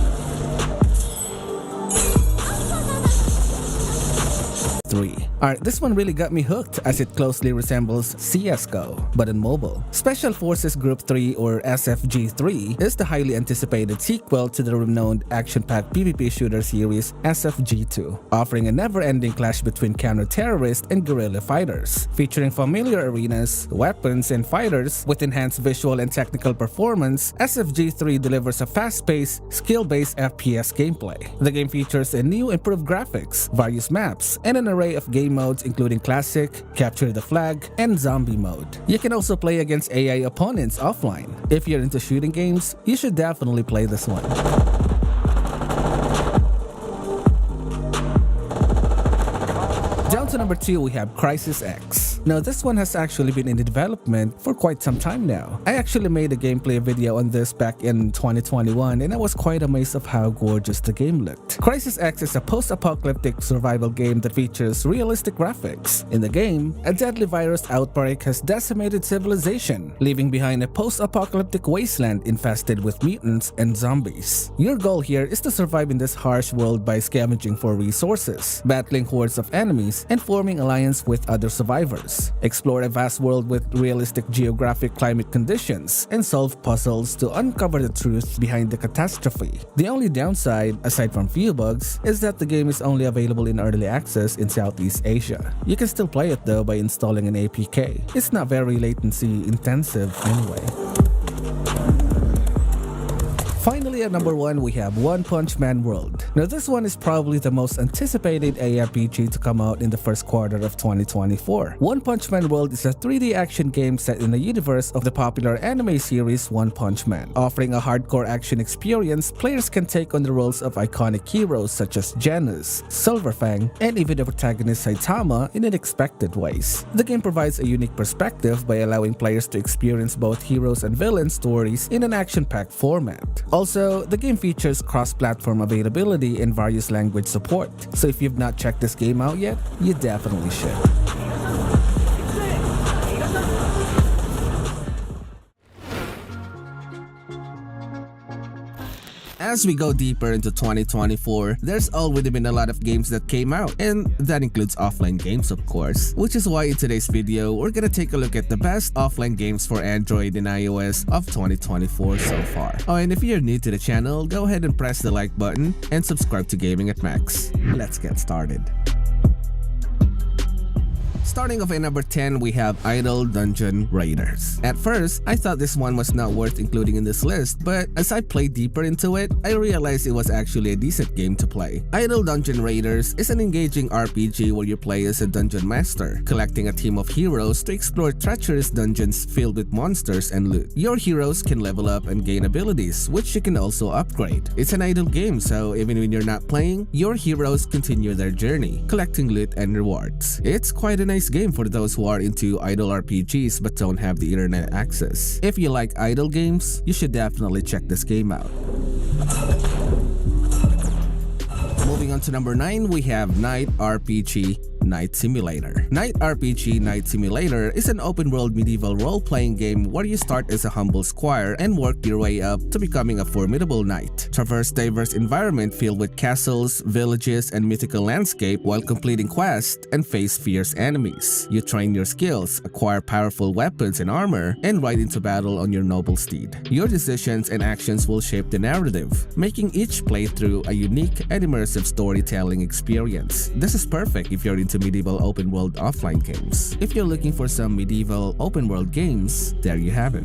3. Alright, this one really got me hooked as it closely resembles CSGO, but in mobile. Special Forces Group 3 or SFG3 is the highly anticipated sequel to the renowned action-packed PvP shooter series SFG2, offering a never-ending clash between counter-terrorist and guerrilla fighters. Featuring familiar arenas, weapons, and fighters with enhanced visual and technical performance, SFG3 delivers a fast-paced, skill-based FPS gameplay. The game features a new improved graphics, various maps, and an array of game modes including Classic, Capture the Flag, and Zombie mode. You can also play against AI opponents offline. If you're into shooting games, you should definitely play this one. Down to number 2, we have Crisis X. Now, this one has actually been in development for quite some time now. I actually made a gameplay video on this back in 2021 and I was quite amazed of how gorgeous the game looked. Crisis X is a post-apocalyptic survival game that features realistic graphics. In the game, a deadly virus outbreak has decimated civilization, leaving behind a post-apocalyptic wasteland infested with mutants and zombies. Your goal here is to survive in this harsh world by scavenging for resources, battling hordes of enemies, and forming alliance with other survivors. Explore a vast world with realistic geographic climate conditions, and solve puzzles to uncover the truth behind the catastrophe. The only downside, aside from few bugs, is that the game is only available in early access in Southeast Asia. You can still play it though by installing an APK. It's not very latency intensive anyway. Finally, at number 1, we have One Punch Man World. Now, this one is probably the most anticipated ARPG to come out in the first quarter of 2024. One Punch Man World is a 3D action game set in the universe of the popular anime series One Punch Man. Offering a hardcore action experience, players can take on the roles of iconic heroes such as Janus, Silverfang, and even the protagonist Saitama in unexpected ways. The game provides a unique perspective by allowing players to experience both heroes and villain stories in an action-packed format. Also, the game features cross-platform availability and various language support, so if you've not checked this game out yet, you definitely should. As we go deeper into 2024, there's already been a lot of games that came out, and that includes offline games of course, which is why in today's video, we're gonna take a look at the best offline games for Android and iOS of 2024 so far. Oh, and if you're new to the channel, go ahead and press the like button and subscribe to GamingAtMax. Let's get started. Starting off at number 10, we have Idle Dungeon Raiders. At first, I thought this one was not worth including in this list, but as I played deeper into it, I realized it was actually a decent game to play. Idle Dungeon Raiders is an engaging RPG where you play as a dungeon master, collecting a team of heroes to explore treacherous dungeons filled with monsters and loot. Your heroes can level up and gain abilities, which you can also upgrade. It's an idle game, so even when you're not playing, your heroes continue their journey, collecting loot and rewards. It's quite a nice game for those who are into idle RPGs but don't have the internet access. If you like idle games, you should definitely check this game out. Moving on to number 9, we have Night RPG Night Simulator. Night RPG Night Simulator is an open-world medieval role-playing game where you start as a humble squire and work your way up to becoming a formidable knight. Traverse diverse environment filled with castles, villages, and mythical landscape while completing quests and face fierce enemies. You train your skills, acquire powerful weapons and armor, and ride into battle on your noble steed. Your decisions and actions will shape the narrative, making each playthrough a unique and immersive storytelling experience. This is perfect if you're into medieval open world offline games. If you're looking for some medieval open world games, there you have it.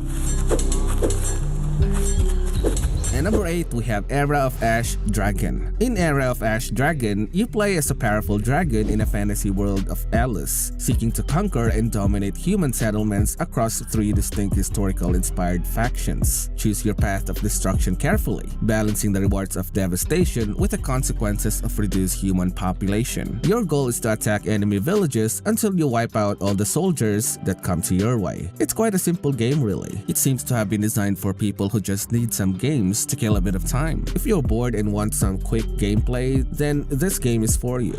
And number 8, we have Era of Ash Dragon. In Era of Ash Dragon, you play as a powerful dragon in a fantasy world of Alice, seeking to conquer and dominate human settlements across 3 distinct historical-inspired factions. Choose your path of destruction carefully, balancing the rewards of devastation with the consequences of reduced human population. Your goal is to attack enemy villages until you wipe out all the soldiers that come to your way. It's quite a simple game really. It seems to have been designed for people who just need some games to kill a bit of time. If you're bored and want some quick gameplay, then this game is for you.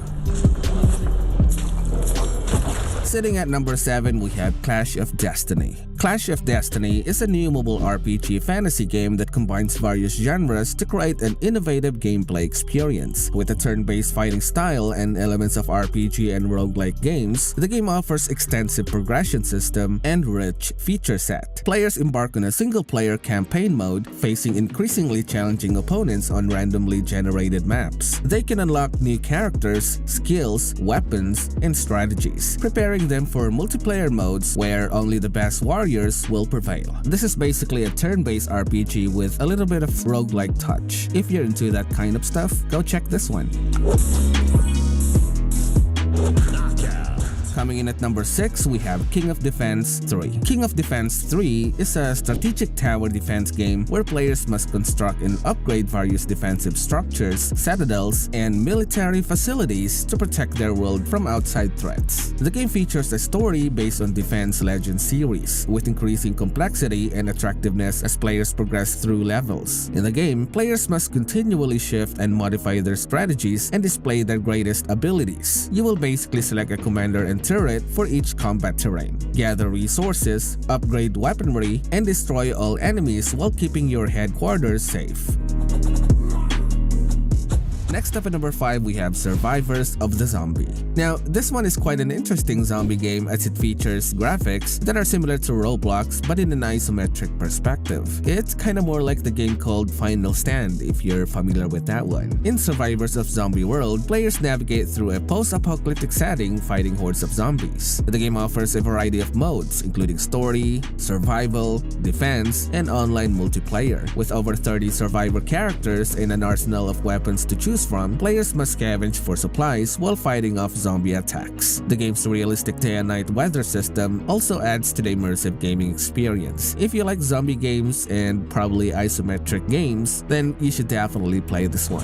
Sitting at number 7, we have Clash of Destiny. Clash of Destiny is a new mobile RPG fantasy game that combines various genres to create an innovative gameplay experience. With a turn-based fighting style and elements of RPG and roguelike games, the game offers extensive progression system and rich feature set. Players embark on a single-player campaign mode, facing increasingly challenging opponents on randomly generated maps. They can unlock new characters, skills, weapons, and strategies, preparing them for multiplayer modes where only the best warriors will prevail. This is basically a turn-based RPG with a little bit of roguelike touch. If you're into that kind of stuff, go check this one. Coming in at number 6, we have King of Defense 3. King of Defense 3 is a strategic tower defense game where players must construct and upgrade various defensive structures, citadels, and military facilities to protect their world from outside threats. The game features a story based on Defense Legends series, with increasing complexity and attractiveness as players progress through levels. In the game, players must continually shift and modify their strategies and display their greatest abilities. You will basically select a commander and turret for each combat terrain, gather resources, upgrade weaponry, and destroy all enemies while keeping your headquarters safe. Next up at number 5, we have Survivors of the Zombie. Now, this one is quite an interesting zombie game as it features graphics that are similar to Roblox but in an isometric perspective. It's kinda more like the game called Final Stand if you're familiar with that one. In Survivors of Zombie World, players navigate through a post-apocalyptic setting fighting hordes of zombies. The game offers a variety of modes, including story, survival, defense, and online multiplayer. With over 30 survivor characters and an arsenal of weapons to choose from, players must scavenge for supplies while fighting off zombie attacks. The game's realistic day and night weather system also adds to the immersive gaming experience. If you like zombie games and probably isometric games, then you should definitely play this one.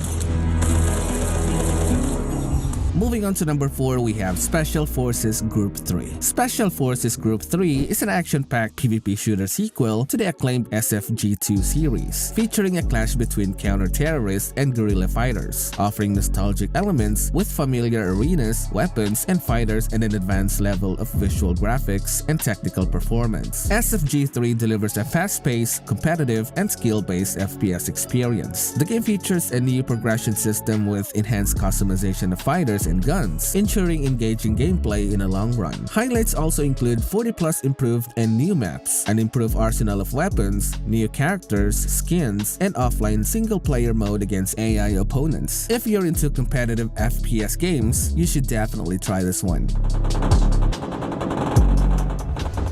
Moving on to number 4, we have Special Forces Group 3. Special Forces Group 3 is an action-packed PvP shooter sequel to the acclaimed SFG2 series, featuring a clash between counter-terrorists and guerrilla fighters, offering nostalgic elements with familiar arenas, weapons, and fighters, and an advanced level of visual graphics and technical performance. SFG3 delivers a fast-paced, competitive, and skill-based FPS experience. The game features a new progression system with enhanced customization of fighters and guns, ensuring engaging gameplay in a long run. Highlights also include 40+ improved and new maps, an improved arsenal of weapons, new characters, skins, and offline single-player mode against AI opponents. If you're into competitive FPS games, you should definitely try this one.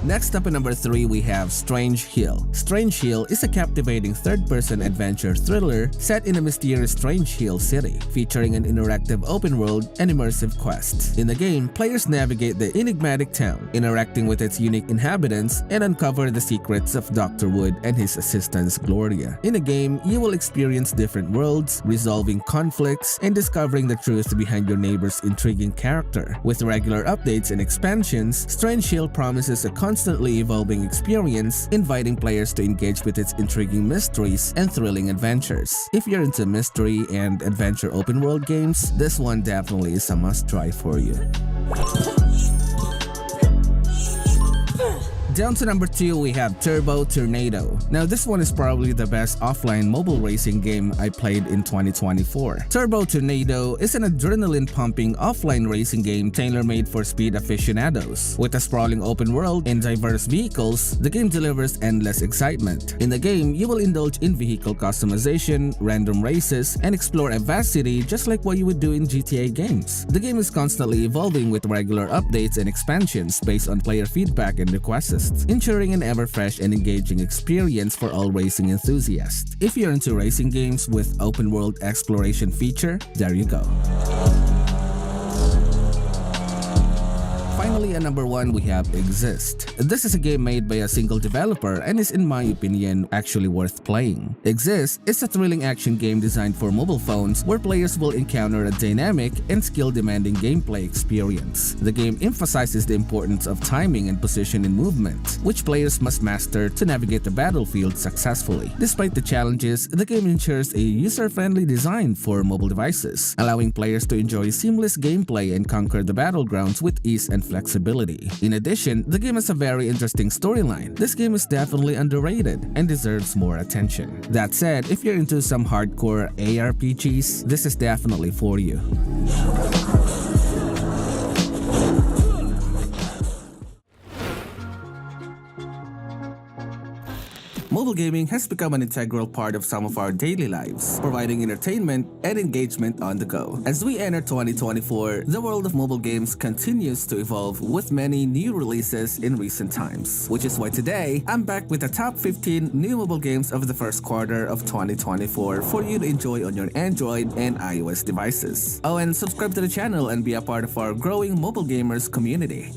Next up at number 3, we have Strange Hill. Strange Hill is a captivating third-person adventure thriller set in a mysterious Strange Hill city, featuring an interactive open world and immersive quests. In the game, players navigate the enigmatic town, interacting with its unique inhabitants, and uncover the secrets of Dr. Wood and his assistant Gloria. In the game, you will experience different worlds, resolving conflicts, and discovering the truth behind your neighbor's intriguing character. With regular updates and expansions, Strange Hill promises a constantly evolving experience, inviting players to engage with its intriguing mysteries and thrilling adventures. If you're into mystery and adventure open world games, this one definitely is a must-try for you. Down to number 2, we have Turbo Tornado. Now this one is probably the best offline mobile racing game I played in 2024. Turbo Tornado is an adrenaline-pumping offline racing game tailor-made for speed aficionados. With a sprawling open world and diverse vehicles, the game delivers endless excitement. In the game, you will indulge in vehicle customization, random races, and explore a vast city just like what you would do in GTA games. The game is constantly evolving with regular updates and expansions based on player feedback and requests, ensuring an ever-fresh and engaging experience for all racing enthusiasts. If you're into racing games with open-world exploration feature, there you go. Finally, at number 1, we have Exist. This is a game made by a single developer and is, in my opinion, actually worth playing. Exist is a thrilling action game designed for mobile phones where players will encounter a dynamic and skill-demanding gameplay experience. The game emphasizes the importance of timing and position in movement, which players must master to navigate the battlefield successfully. Despite the challenges, the game ensures a user-friendly design for mobile devices, allowing players to enjoy seamless gameplay and conquer the battlegrounds with ease and flexibility. In addition, the game has a very interesting storyline. This game is definitely underrated and deserves more attention. That said, if you're into some hardcore ARPGs, this is definitely for you. Mobile gaming has become an integral part of some of our daily lives, providing entertainment and engagement on the go. As we enter 2024, the world of mobile games continues to evolve with many new releases in recent times, which is why today, I'm back with the top 15 new mobile games of the first quarter of 2024 for you to enjoy on your Android and iOS devices. Oh, and subscribe to the channel and be a part of our growing mobile gamers community.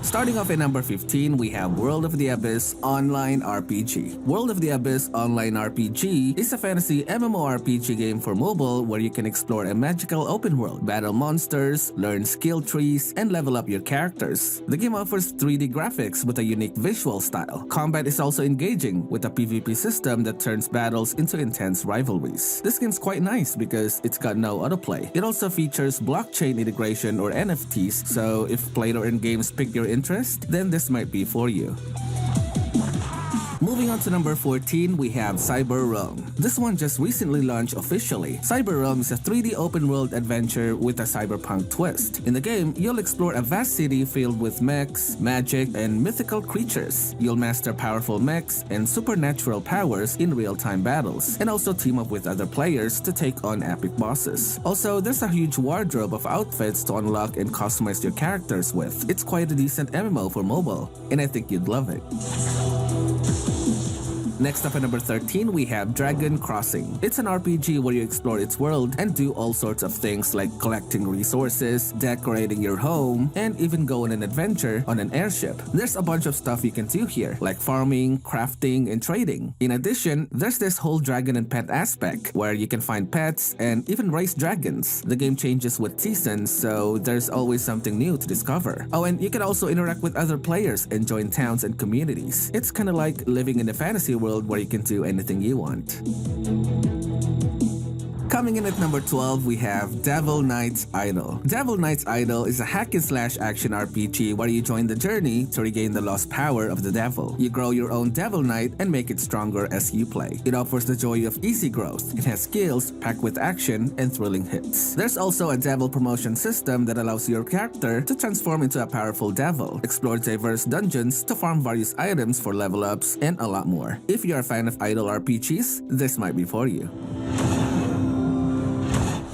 Starting off at number 15, we have World of the Abyss Online RPG. World of the Abyss Online RPG is a fantasy MMORPG game for mobile where you can explore a magical open world, battle monsters, learn skill trees, and level up your characters. The game offers 3D graphics with a unique visual style. Combat is also engaging with a PvP system that turns battles into intense rivalries. This game's quite nice because it's got no autoplay. It also features blockchain integration or NFTs, so if play-to-earn games pick your interest, then this might be for you. Moving on to number 14, we have Cyber Realm. This one just recently launched officially. Cyber Realm is a 3D open-world adventure with a cyberpunk twist. In the game, you'll explore a vast city filled with mechs, magic, and mythical creatures. You'll master powerful mechs and supernatural powers in real-time battles, and also team up with other players to take on epic bosses. Also, there's a huge wardrobe of outfits to unlock and customize your characters with. It's quite a decent MMO for mobile, and I think you'd love it. Next up at number 13, we have Dragon Crossing. It's an RPG where you explore its world and do all sorts of things like collecting resources, decorating your home, and even go on an adventure on an airship. There's a bunch of stuff you can do here, like farming, crafting, and trading. In addition, there's this whole dragon and pet aspect, where you can find pets and even raise dragons. The game changes with seasons, so there's always something new to discover. Oh, and you can also interact with other players and join towns and communities. It's kinda like living in a fantasy world where you can do anything you want. Coming in at number 12, we have Devil Knight's Idol. Devil Knight's Idol is a hack-and-slash action RPG where you join the journey to regain the lost power of the devil. You grow your own Devil Knight and make it stronger as you play. It offers the joy of easy growth. It has skills packed with action and thrilling hits. There's also a devil promotion system that allows your character to transform into a powerful devil, explore diverse dungeons to farm various items for level ups, and a lot more. If you're a fan of idol RPGs, this might be for you.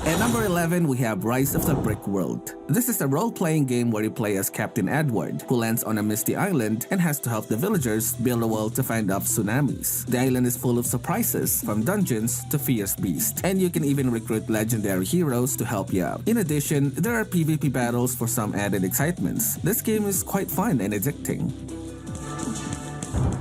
At number 11, we have Rise of the Brick World. This is a role-playing game where you play as Captain Edward, who lands on a misty island and has to help the villagers build a wall to fend off tsunamis. The island is full of surprises, from dungeons to fierce beasts, and you can even recruit legendary heroes to help you out. In addition, there are PvP battles for some added excitements. This game is quite fun and addicting.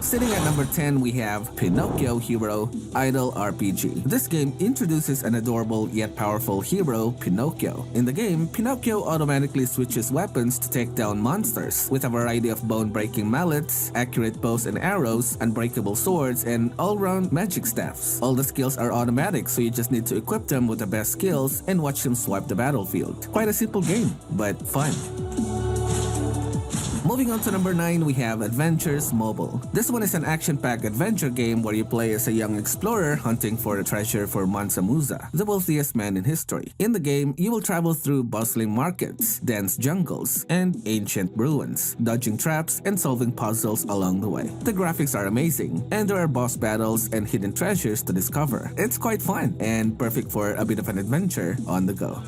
Sitting at number 10, we have Pinocchio Hero Idol RPG. This game introduces an adorable yet powerful hero, Pinocchio. In the game, Pinocchio automatically switches weapons to take down monsters, with a variety of bone-breaking mallets, accurate bows and arrows, unbreakable swords, and all-round magic staffs. All the skills are automatic, so you just need to equip them with the best skills and watch them swipe the battlefield. Quite a simple game, but fun. Moving on to number 9, we have Adventures Mobile. This one is an action-packed adventure game where you play as a young explorer hunting for a treasure for Mansa Musa, the wealthiest man in history. In the game, you will travel through bustling markets, dense jungles, and ancient ruins, dodging traps and solving puzzles along the way. The graphics are amazing, and there are boss battles and hidden treasures to discover. It's quite fun and perfect for a bit of an adventure on the go.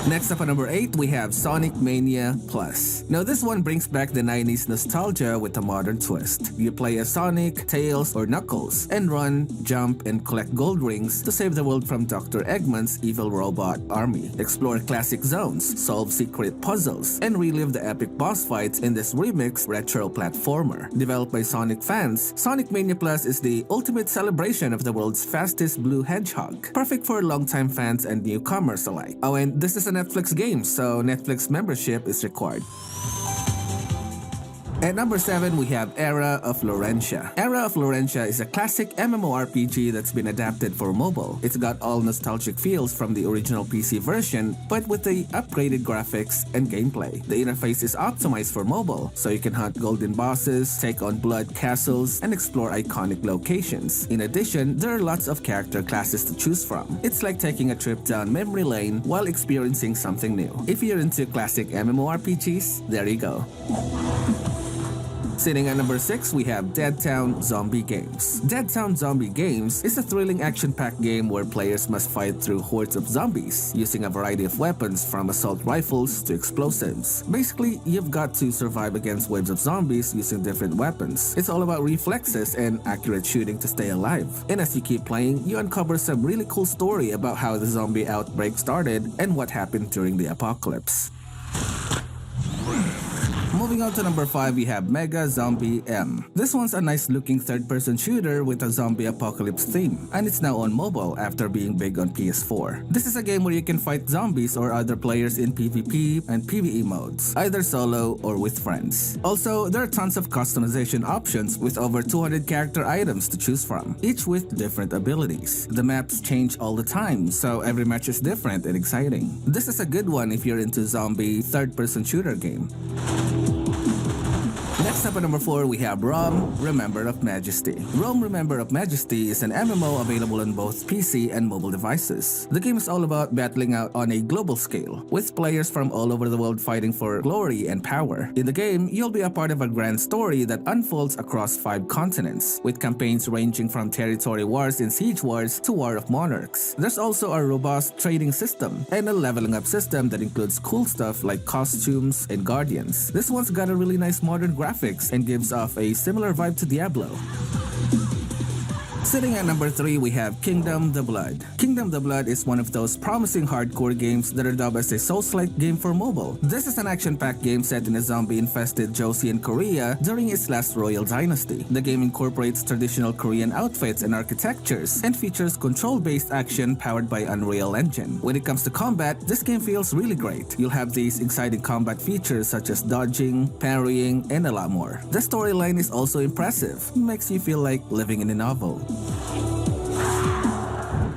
Next up at number 8, we have Sonic Mania Plus. Now this one brings back the 90s nostalgia with a modern twist. You play as Sonic, Tails, or Knuckles, and run, jump, and collect gold rings to save the world from Dr. Eggman's evil robot army. Explore classic zones, solve secret puzzles, and relive the epic boss fights in this remix retro platformer. Developed by Sonic fans, Sonic Mania Plus is the ultimate celebration of the world's fastest blue hedgehog. Perfect for longtime fans and newcomers alike. Oh, and this is a Netflix game, so Netflix membership is required. At number 7, we have Era of Laurentia. Era of Laurentia is a classic MMORPG that's been adapted for mobile. It's got all nostalgic feels from the original PC version, but with the upgraded graphics and gameplay. The interface is optimized for mobile, so you can hunt golden bosses, take on blood castles, and explore iconic locations. In addition, there are lots of character classes to choose from. It's like taking a trip down memory lane while experiencing something new. If you're into classic MMORPGs, there you go. Sitting at number 6, we have Dead Town Zombie Games. Dead Town Zombie Games is a thrilling action-packed game where players must fight through hordes of zombies, using a variety of weapons from assault rifles to explosives. Basically, you've got to survive against waves of zombies using different weapons. It's all about reflexes and accurate shooting to stay alive. And as you keep playing, you uncover some really cool story about how the zombie outbreak started and what happened during the apocalypse. Moving on to number 5, we have Mega Zombie M. This one's a nice looking third-person shooter with a zombie apocalypse theme, and it's now on mobile after being big on PS4. This is a game where you can fight zombies or other players in PvP and PvE modes, either solo or with friends. Also, there are tons of customization options with over 200 character items to choose from, each with different abilities. The maps change all the time, so every match is different and exciting. This is a good one if you're into zombie third-person shooter game. Next up at number 4, we have Rome, Remember of Majesty. Rome, Remember of Majesty is an MMO available on both PC and mobile devices. The game is all about battling out on a global scale, with players from all over the world fighting for glory and power. In the game, you'll be a part of a grand story that unfolds across 5 continents, with campaigns ranging from territory wars and siege wars to War of Monarchs. There's also a robust trading system, and a leveling up system that includes cool stuff like costumes and guardians. This one's got a really nice modern graphic graphics and gives off a similar vibe to Diablo. Sitting at number 3, we have Kingdom the Blood. Kingdom the Blood is one of those promising hardcore games that are dubbed as a Souls-like game for mobile. This is an action-packed game set in a zombie-infested Joseon Korea during its last royal dynasty. The game incorporates traditional Korean outfits and architectures and features control-based action powered by Unreal Engine. When it comes to combat, this game feels really great. You'll have these exciting combat features such as dodging, parrying, and a lot more. The storyline is also impressive. It makes you feel like living in a novel.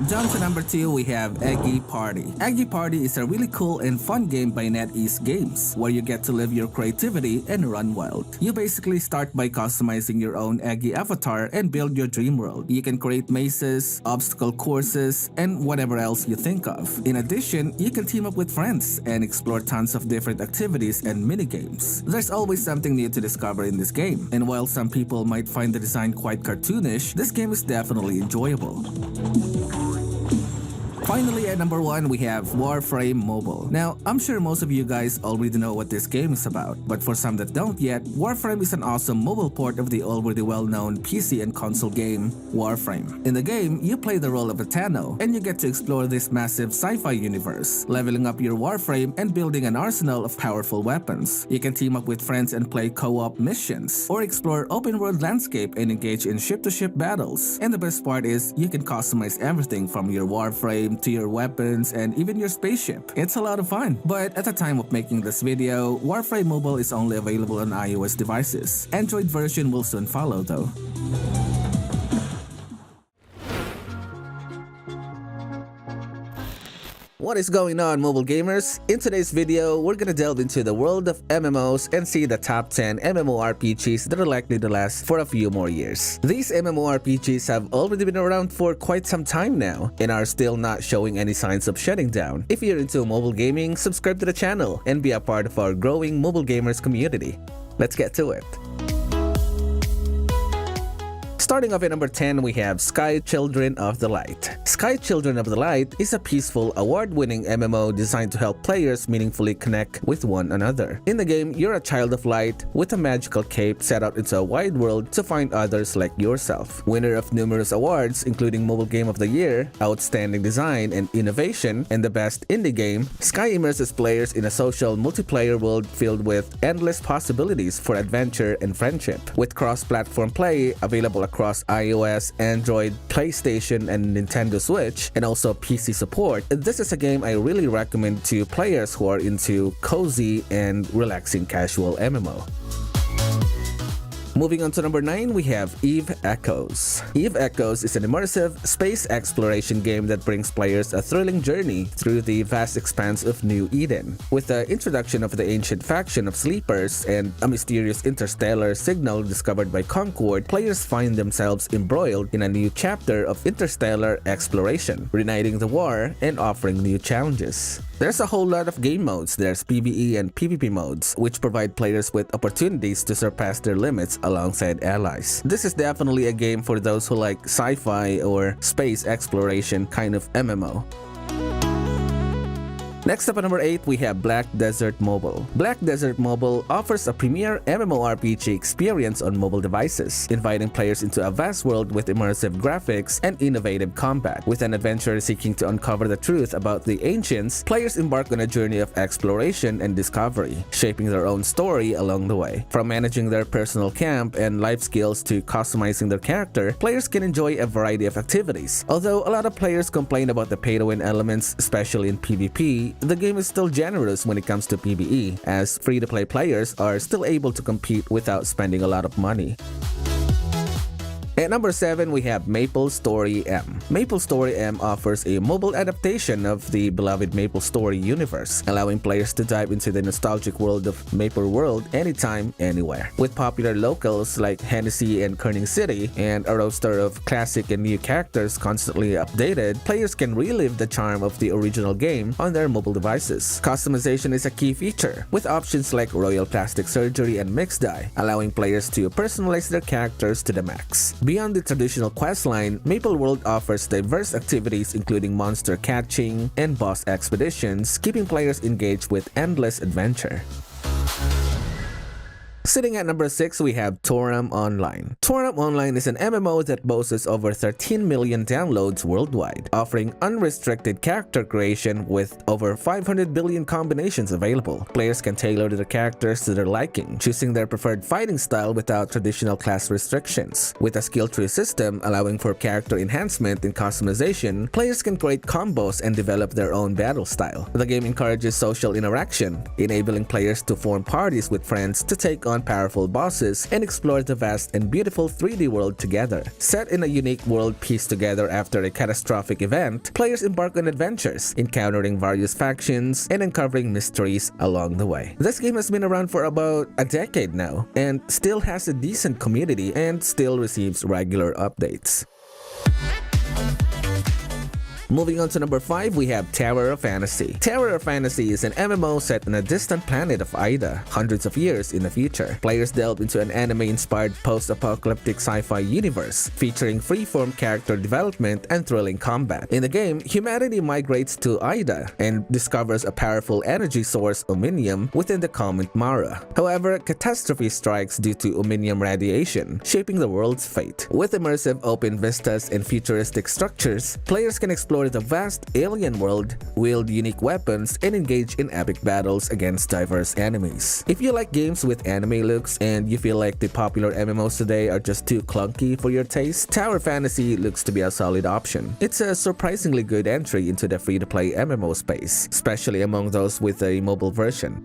Jump to number 2, we have Eggy Party. Eggy Party is a really cool and fun game by NetEase Games, where you get to live your creativity and run wild. You basically start by customizing your own Eggy avatar and build your dream world. You can create mazes, obstacle courses, and whatever else you think of. In addition, you can team up with friends and explore tons of different activities and minigames. There's always something new to discover in this game, and while some people might find the design quite cartoonish, this game is definitely enjoyable. Finally, at number 1, we have Warframe Mobile. Now, I'm sure most of you guys already know what this game is about, but for some that don't yet, Warframe is an awesome mobile port of the already well-known PC and console game, Warframe. In the game, you play the role of a Tano, and you get to explore this massive sci-fi universe, leveling up your Warframe and building an arsenal of powerful weapons. You can team up with friends and play co-op missions, or explore open-world landscape and engage in ship-to-ship battles. And the best part is, you can customize everything from your Warframe to your weapons and even your spaceship. It's a lot of fun. But at the time of making this video, Warframe Mobile is only available on iOS devices. Android version will soon follow though. What is going on, mobile gamers? In today's video, we're gonna delve into the world of MMOs and see the top 10 MMORPGs that are likely to last for a few more years. These MMORPGs have already been around for quite some time now and are still not showing any signs of shutting down. If you're into mobile gaming, subscribe to the channel and be a part of our growing mobile gamers community. Let's get to it. Starting off at number 10, we have Sky Children of the Light. Sky Children of the Light is a peaceful, award-winning MMO designed to help players meaningfully connect with one another. In the game, you're a child of light with a magical cape set out into a wide world to find others like yourself. Winner of numerous awards, including Mobile Game of the Year, Outstanding Design and Innovation, and the Best Indie Game, Sky immerses players in a social multiplayer world filled with endless possibilities for adventure and friendship. With cross-platform play available across iOS, Android, PlayStation, and Nintendo Switch, and also PC support, this is a game I really recommend to players who are into cozy and relaxing casual MMO. Moving on to number 9, we have Eve Echoes. Eve Echoes is an immersive space exploration game that brings players a thrilling journey through the vast expanse of New Eden. With the introduction of the ancient faction of Sleepers and a mysterious interstellar signal discovered by Concord, players find themselves embroiled in a new chapter of interstellar exploration, reigniting the war and offering new challenges. There's a whole lot of game modes. There's PvE and PvP modes, which provide players with opportunities to surpass their limits alongside allies. This is definitely a game for those who like sci-fi or space exploration kind of MMO. Next up at number 8, we have Black Desert Mobile. Black Desert Mobile offers a premier MMORPG experience on mobile devices, inviting players into a vast world with immersive graphics and innovative combat. With an adventurer seeking to uncover the truth about the ancients, players embark on a journey of exploration and discovery, shaping their own story along the way. From managing their personal camp and life skills to customizing their character, players can enjoy a variety of activities. Although a lot of players complain about the pay-to-win elements, especially in PvP, the game is still generous when it comes to PvE, as free-to-play players are still able to compete without spending a lot of money. At number 7, we have MapleStory M. MapleStory M offers a mobile adaptation of the beloved MapleStory universe, allowing players to dive into the nostalgic world of Maple World anytime, anywhere. With popular locals like Hennessy and Kerning City, and a roster of classic and new characters constantly updated, players can relive the charm of the original game on their mobile devices. Customization is a key feature, with options like Royal Plastic Surgery and Mixed Dye, allowing players to personalize their characters to the max. Beyond the traditional questline, Maple World offers diverse activities including monster catching and boss expeditions, keeping players engaged with endless adventure. Sitting at number 6, we have Toram Online. Toram Online is an MMO that boasts over 13 million downloads worldwide, offering unrestricted character creation with over 500 billion combinations available. Players can tailor their characters to their liking, choosing their preferred fighting style without traditional class restrictions. With a skill tree system allowing for character enhancement and customization, players can create combos and develop their own battle style. The game encourages social interaction, enabling players to form parties with friends to take on powerful bosses and explore the vast and beautiful 3D world together. Set in a unique world pieced together after a catastrophic event, players embark on adventures, encountering various factions and uncovering mysteries along the way. This game has been around for about a decade now and still has a decent community and still receives regular updates. Moving on to number 5, we have Tower of Fantasy. Tower of Fantasy is an MMO set on a distant planet of Ida, hundreds of years in the future. Players delve into an anime-inspired post-apocalyptic sci-fi universe, featuring free-form character development and thrilling combat. In the game, humanity migrates to Ida and discovers a powerful energy source, Omnium, within the comet Mara. However, catastrophe strikes due to Omnium radiation, shaping the world's fate. With immersive open vistas and futuristic structures, players can explore the vast alien world, wield unique weapons, and engage in epic battles against diverse enemies. If you like games with anime looks and you feel like the popular MMOs today are just too clunky for your taste, Tower Fantasy looks to be a solid option. It's a surprisingly good entry into the free-to-play MMO space, especially among those with a mobile version.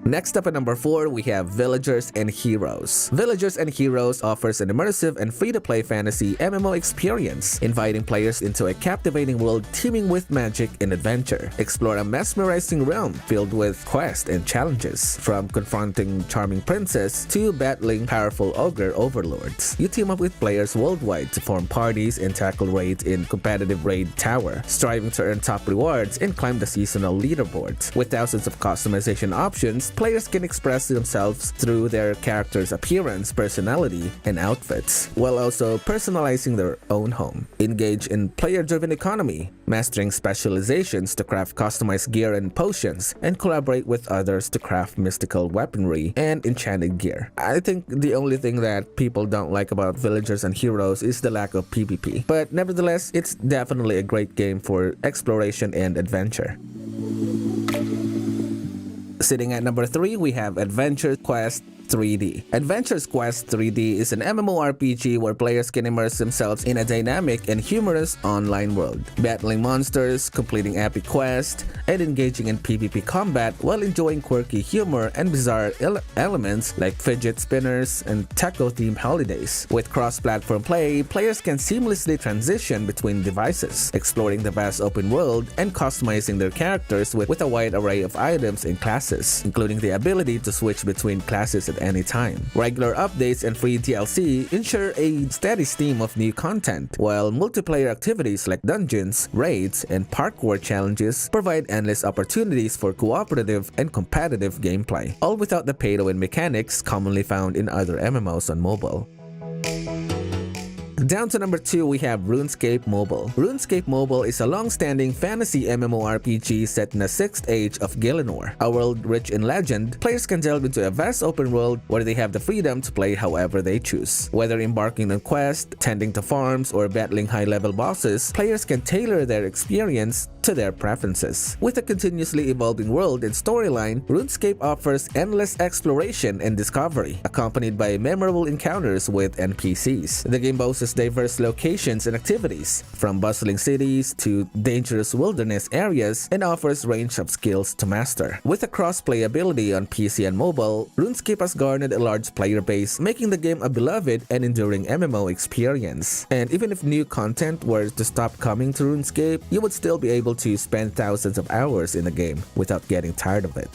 Next up at number 4, we have Villagers and Heroes. Villagers and Heroes offers an immersive and free-to-play fantasy MMO experience, inviting players into a captivating world teeming with magic and adventure. Explore a mesmerizing realm filled with quests and challenges, from confronting charming princess to battling powerful ogre overlords. You team up with players worldwide to form parties and tackle raids in competitive raid tower, striving to earn top rewards and climb the seasonal leaderboards. With thousands of customization options, players can express themselves through their character's appearance, personality, and outfits, while also personalizing their own home. Engage in player-driven economy, mastering specializations to craft customized gear and potions, and collaborate with others to craft mystical weaponry and enchanted gear. I think the only thing that people don't like about Villagers and Heroes is the lack of PvP, but nevertheless, it's definitely a great game for exploration and adventure. Sitting at number 3, we have Adventure Quest 3D. Adventure Quest 3D is an MMORPG where players can immerse themselves in a dynamic and humorous online world, battling monsters, completing epic quests, and engaging in PvP combat while enjoying quirky humor and bizarre elements like fidget spinners and taco-themed holidays. With cross-platform play, players can seamlessly transition between devices, exploring the vast open world and customizing their characters with a wide array of items and classes, including the ability to switch between classes at any time. Regular updates and free DLC ensure a steady stream of new content, while multiplayer activities like dungeons, raids, and parkour challenges provide endless opportunities for cooperative and competitive gameplay, all without the pay-to-win mechanics commonly found in other MMOs on mobile. Down to number 2, we have RuneScape Mobile. RuneScape Mobile is a long-standing fantasy MMORPG set in the 6th age of Gielinor, a world rich in legend. Players can delve into a vast open world where they have the freedom to play however they choose. Whether embarking on quests, tending to farms, or battling high-level bosses, players can tailor their experience to their preferences. With a continuously evolving world and storyline, RuneScape offers endless exploration and discovery, accompanied by memorable encounters with NPCs. The game boasts diverse locations and activities, from bustling cities to dangerous wilderness areas, and offers a range of skills to master. With a cross-play ability on PC and mobile, RuneScape has garnered a large player base, making the game a beloved and enduring MMO experience. And even if new content were to stop coming to RuneScape, you would still be able to spend thousands of hours in the game without getting tired of it.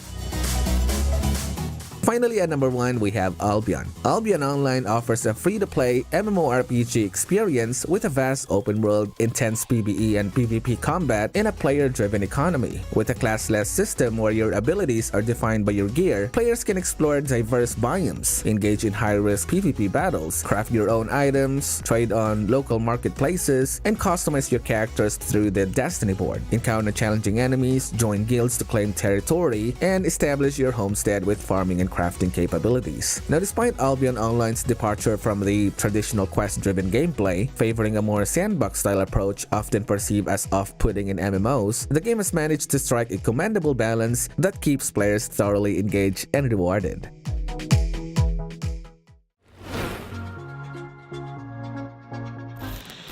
Finally, at number 1, we have Albion. Albion Online offers a free-to-play MMORPG experience with a vast open world, intense PvE and PvP combat, and a player-driven economy. With a classless system where your abilities are defined by your gear, players can explore diverse biomes, engage in high-risk PvP battles, craft your own items, trade on local marketplaces, and customize your characters through the Destiny board. Encounter challenging enemies, join guilds to claim territory, and establish your homestead with farming and crafting capabilities. Now, despite Albion Online's departure from the traditional quest-driven gameplay, favoring a more sandbox-style approach often perceived as off-putting in MMOs, the game has managed to strike a commendable balance that keeps players thoroughly engaged and rewarded.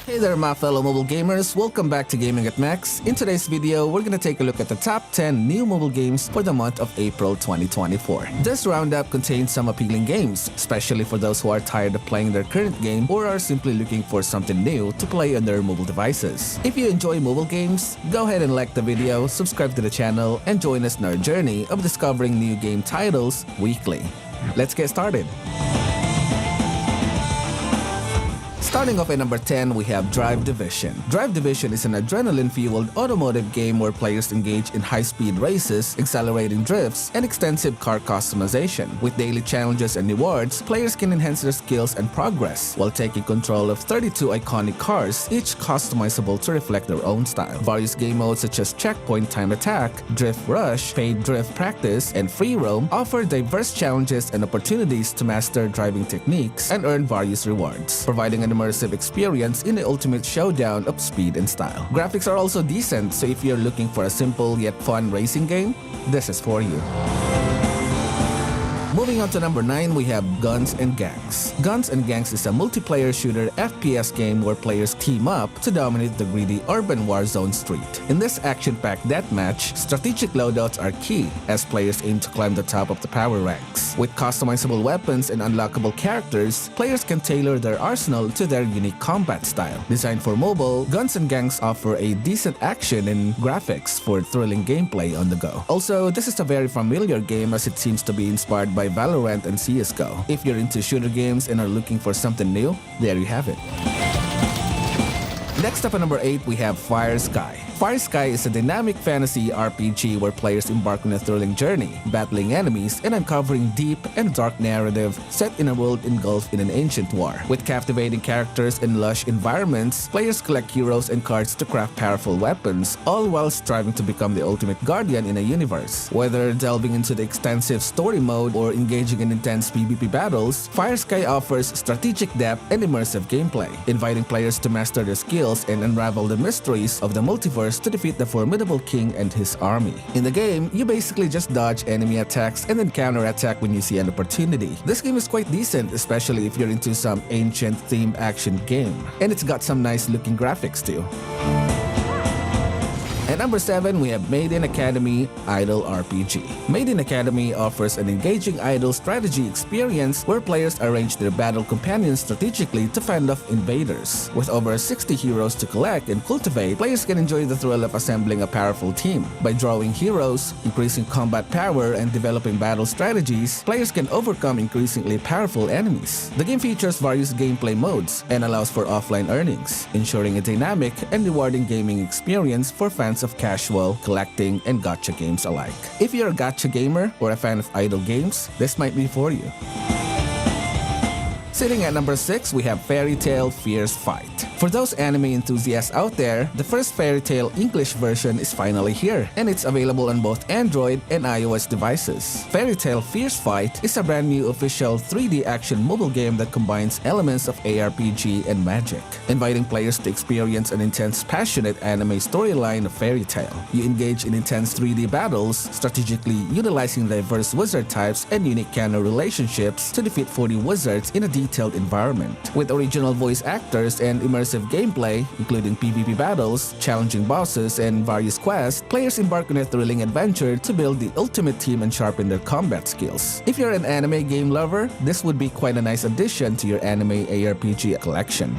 Hey there my fellow mobile gamers, welcome back to GamingAtMax. In today's video, we're gonna take a look at the top 10 new mobile games for the month of April 2024. This roundup contains some appealing games, especially for those who are tired of playing their current game or are simply looking for something new to play on their mobile devices. If you enjoy mobile games, go ahead and like the video, subscribe to the channel, and join us in our journey of discovering new game titles weekly. Let's get started. Starting off at number 10, we have Drive Division. Drive Division is an adrenaline-fueled automotive game where players engage in high-speed races, accelerating drifts, and extensive car customization. With daily challenges and rewards, players can enhance their skills and progress while taking control of 32 iconic cars, each customizable to reflect their own style. Various game modes such as Checkpoint Time Attack, Drift Rush, Paid Drift Practice, and Free Roam offer diverse challenges and opportunities to master driving techniques and earn various rewards, providing an immersive experience in the ultimate showdown of speed and style. Graphics are also decent, so if you're looking for a simple yet fun racing game, this is for you. Moving on to number 9, we have Guns and Gangs. Guns and Gangs is a multiplayer shooter FPS game where players team up to dominate the greedy urban war zone street. In this action-packed deathmatch, strategic loadouts are key as players aim to climb the top of the power ranks. With customizable weapons and unlockable characters, players can tailor their arsenal to their unique combat style. Designed for mobile, Guns and Gangs offer a decent action and graphics for thrilling gameplay on the go. Also, this is a very familiar game as it seems to be inspired by Valorant and CSGO. If you're into shooter games and are looking for something new, there you have it. Next up at number 8, we have Fire Sky. Fire Sky is a dynamic fantasy RPG where players embark on a thrilling journey, battling enemies and uncovering deep and dark narrative set in a world engulfed in an ancient war. With captivating characters and lush environments, players collect heroes and cards to craft powerful weapons, all while striving to become the ultimate guardian in a universe. Whether delving into the extensive story mode or engaging in intense PvP battles, Fire Sky offers strategic depth and immersive gameplay, inviting players to master their skills and unravel the mysteries of the multiverse to defeat the formidable king and his army. In the game, you basically just dodge enemy attacks and then counterattack when you see an opportunity. This game is quite decent, especially if you're into some ancient themed action game. And it's got some nice looking graphics too. At number 7, we have Made in Academy Idle RPG. Made in Academy offers an engaging idle strategy experience where players arrange their battle companions strategically to fend off invaders. With over 60 heroes to collect and cultivate, players can enjoy the thrill of assembling a powerful team. By drawing heroes, increasing combat power, and developing battle strategies, players can overcome increasingly powerful enemies. The game features various gameplay modes and allows for offline earnings, ensuring a dynamic and rewarding gaming experience for fans of casual, collecting, and gacha games alike. If you're a gacha gamer or a fan of idle games, this might be for you. Sitting at number 6, we have Fairy Tail Fierce Fight. For those anime enthusiasts out there, the first Fairy Tail English version is finally here, and it's available on both Android and iOS devices. Fairy Tail Fierce Fight is a brand new official 3D action mobile game that combines elements of ARPG and magic, inviting players to experience an intense, passionate anime storyline of Fairy Tail. You engage in intense 3D battles, strategically utilizing diverse wizard types and unique canon relationships to defeat 40 wizards in a detailed environment. With original voice actors and immersive gameplay, including PvP battles, challenging bosses, and various quests, players embark on a thrilling adventure to build the ultimate team and sharpen their combat skills. If you're an anime game lover, this would be quite a nice addition to your anime ARPG collection.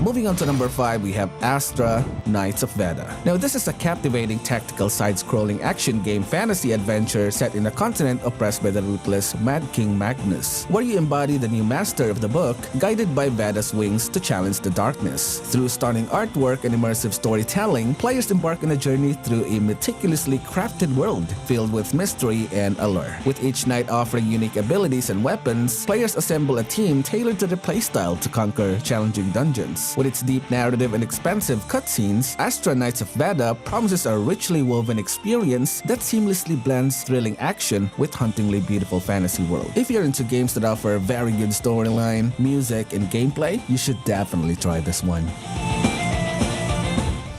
Moving on to number 5, we have Astra Knights of Veda. Now, this is a captivating tactical side-scrolling action game fantasy adventure set in a continent oppressed by the ruthless Mad King Magnus, where you embody the new master of the book, guided by Veda's wings to challenge the darkness. Through stunning artwork and immersive storytelling, players embark on a journey through a meticulously crafted world filled with mystery and allure. With each knight offering unique abilities and weapons, players assemble a team tailored to their playstyle to conquer challenging dungeons. games. With its deep narrative and expansive cutscenes, Astra Knights of Veda promises a richly woven experience that seamlessly blends thrilling action with hauntingly beautiful fantasy world. If you're into games that offer a very good storyline, music, and gameplay, you should definitely try this one.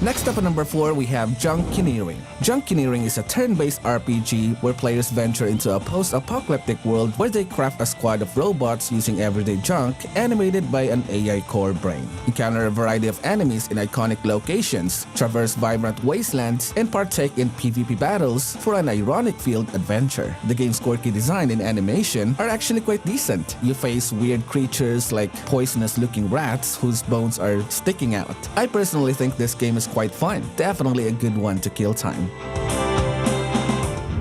Next up at number 4, we have Junkineering. Junkineering is a turn-based RPG where players venture into a post-apocalyptic world where they craft a squad of robots using everyday junk animated by an AI core brain. Encounter a variety of enemies in iconic locations, traverse vibrant wastelands, and partake in PvP battles for an ironic-filled adventure. The game's quirky design and animation are actually quite decent. You face weird creatures like poisonous-looking rats whose bones are sticking out. I personally think this game is quite fun. Definitely a good one to kill time.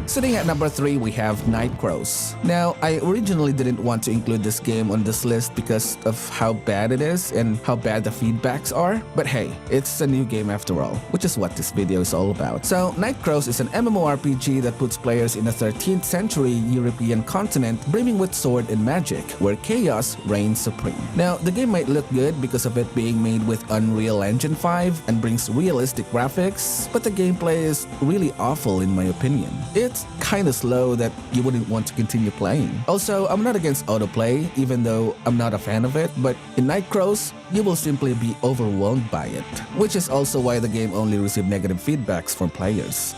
Sitting at number 3, we have Night Crows. Now, I originally didn't want to include this game on this list because of how bad it is and how bad the feedbacks are, but hey, it's a new game after all, which is what this video is all about. So, Night Crows is an MMORPG that puts players in a 13th century European continent brimming with sword and magic, where chaos reigns supreme. Now, the game might look good because of it being made with Unreal Engine 5 and brings realistic graphics, but the gameplay is really awful in my opinion. It's kinda slow that you wouldn't want to continue playing. Also, I'm not against autoplay, even though I'm not a fan of it, but in Night Crows, you will simply be overwhelmed by it, which is also why the game only received negative feedbacks from players.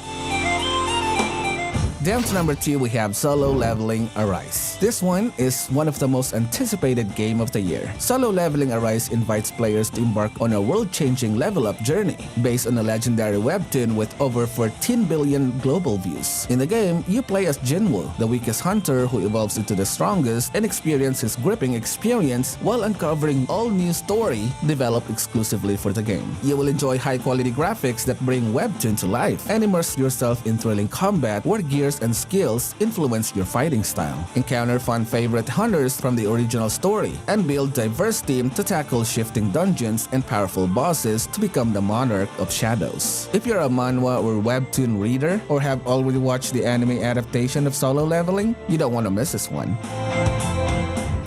Down to number 2, we have Solo Leveling Arise. This one is one of the most anticipated game of the year. Solo Leveling Arise invites players to embark on a world-changing level-up journey based on a legendary webtoon with over 14 billion global views. In the game, you play as Jinwoo, the weakest hunter who evolves into the strongest and experiences his gripping experience while uncovering all-new story developed exclusively for the game. You will enjoy high-quality graphics that bring webtoon to life and immerse yourself in thrilling combat where gear and skills influence your fighting style. Encounter fun favorite hunters from the original story, and build diverse team to tackle shifting dungeons and powerful bosses to become the monarch of shadows. If you're a manhwa or webtoon reader, or have already watched the anime adaptation of Solo Leveling, you don't want to miss this one.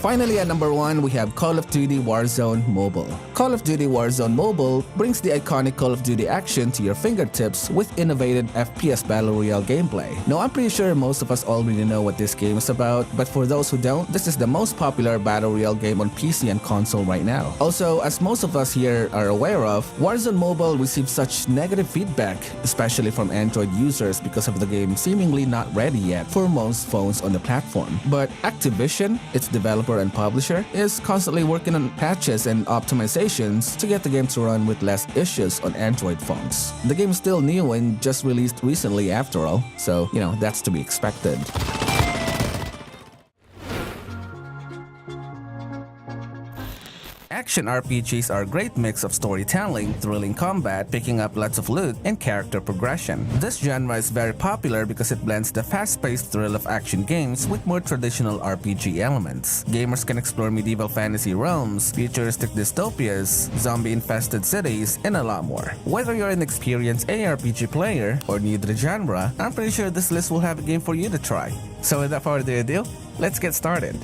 Finally, at number 1, we have Call of Duty Warzone Mobile. Call of Duty Warzone Mobile brings the iconic Call of Duty action to your fingertips with innovative FPS Battle Royale gameplay. Now, I'm pretty sure most of us already know what this game is about, but for those who don't, this is the most popular Battle Royale game on PC and console right now. Also, as most of us here are aware of, Warzone Mobile received such negative feedback, especially from Android users because of the game seemingly not ready yet for most phones on the platform. But Activision, its developer and publisher, is constantly working on patches and optimizations to get the game to run with less issues on Android phones. The game is still new and just released recently after all, so that's to be expected. Action RPGs are a great mix of storytelling, thrilling combat, picking up lots of loot, and character progression. This genre is very popular because it blends the fast-paced thrill of action games with more traditional RPG elements. Gamers can explore medieval fantasy realms, futuristic dystopias, zombie-infested cities, and a lot more. Whether you're an experienced ARPG player or new to the genre, I'm pretty sure this list will have a game for you to try. So without further ado, let's get started.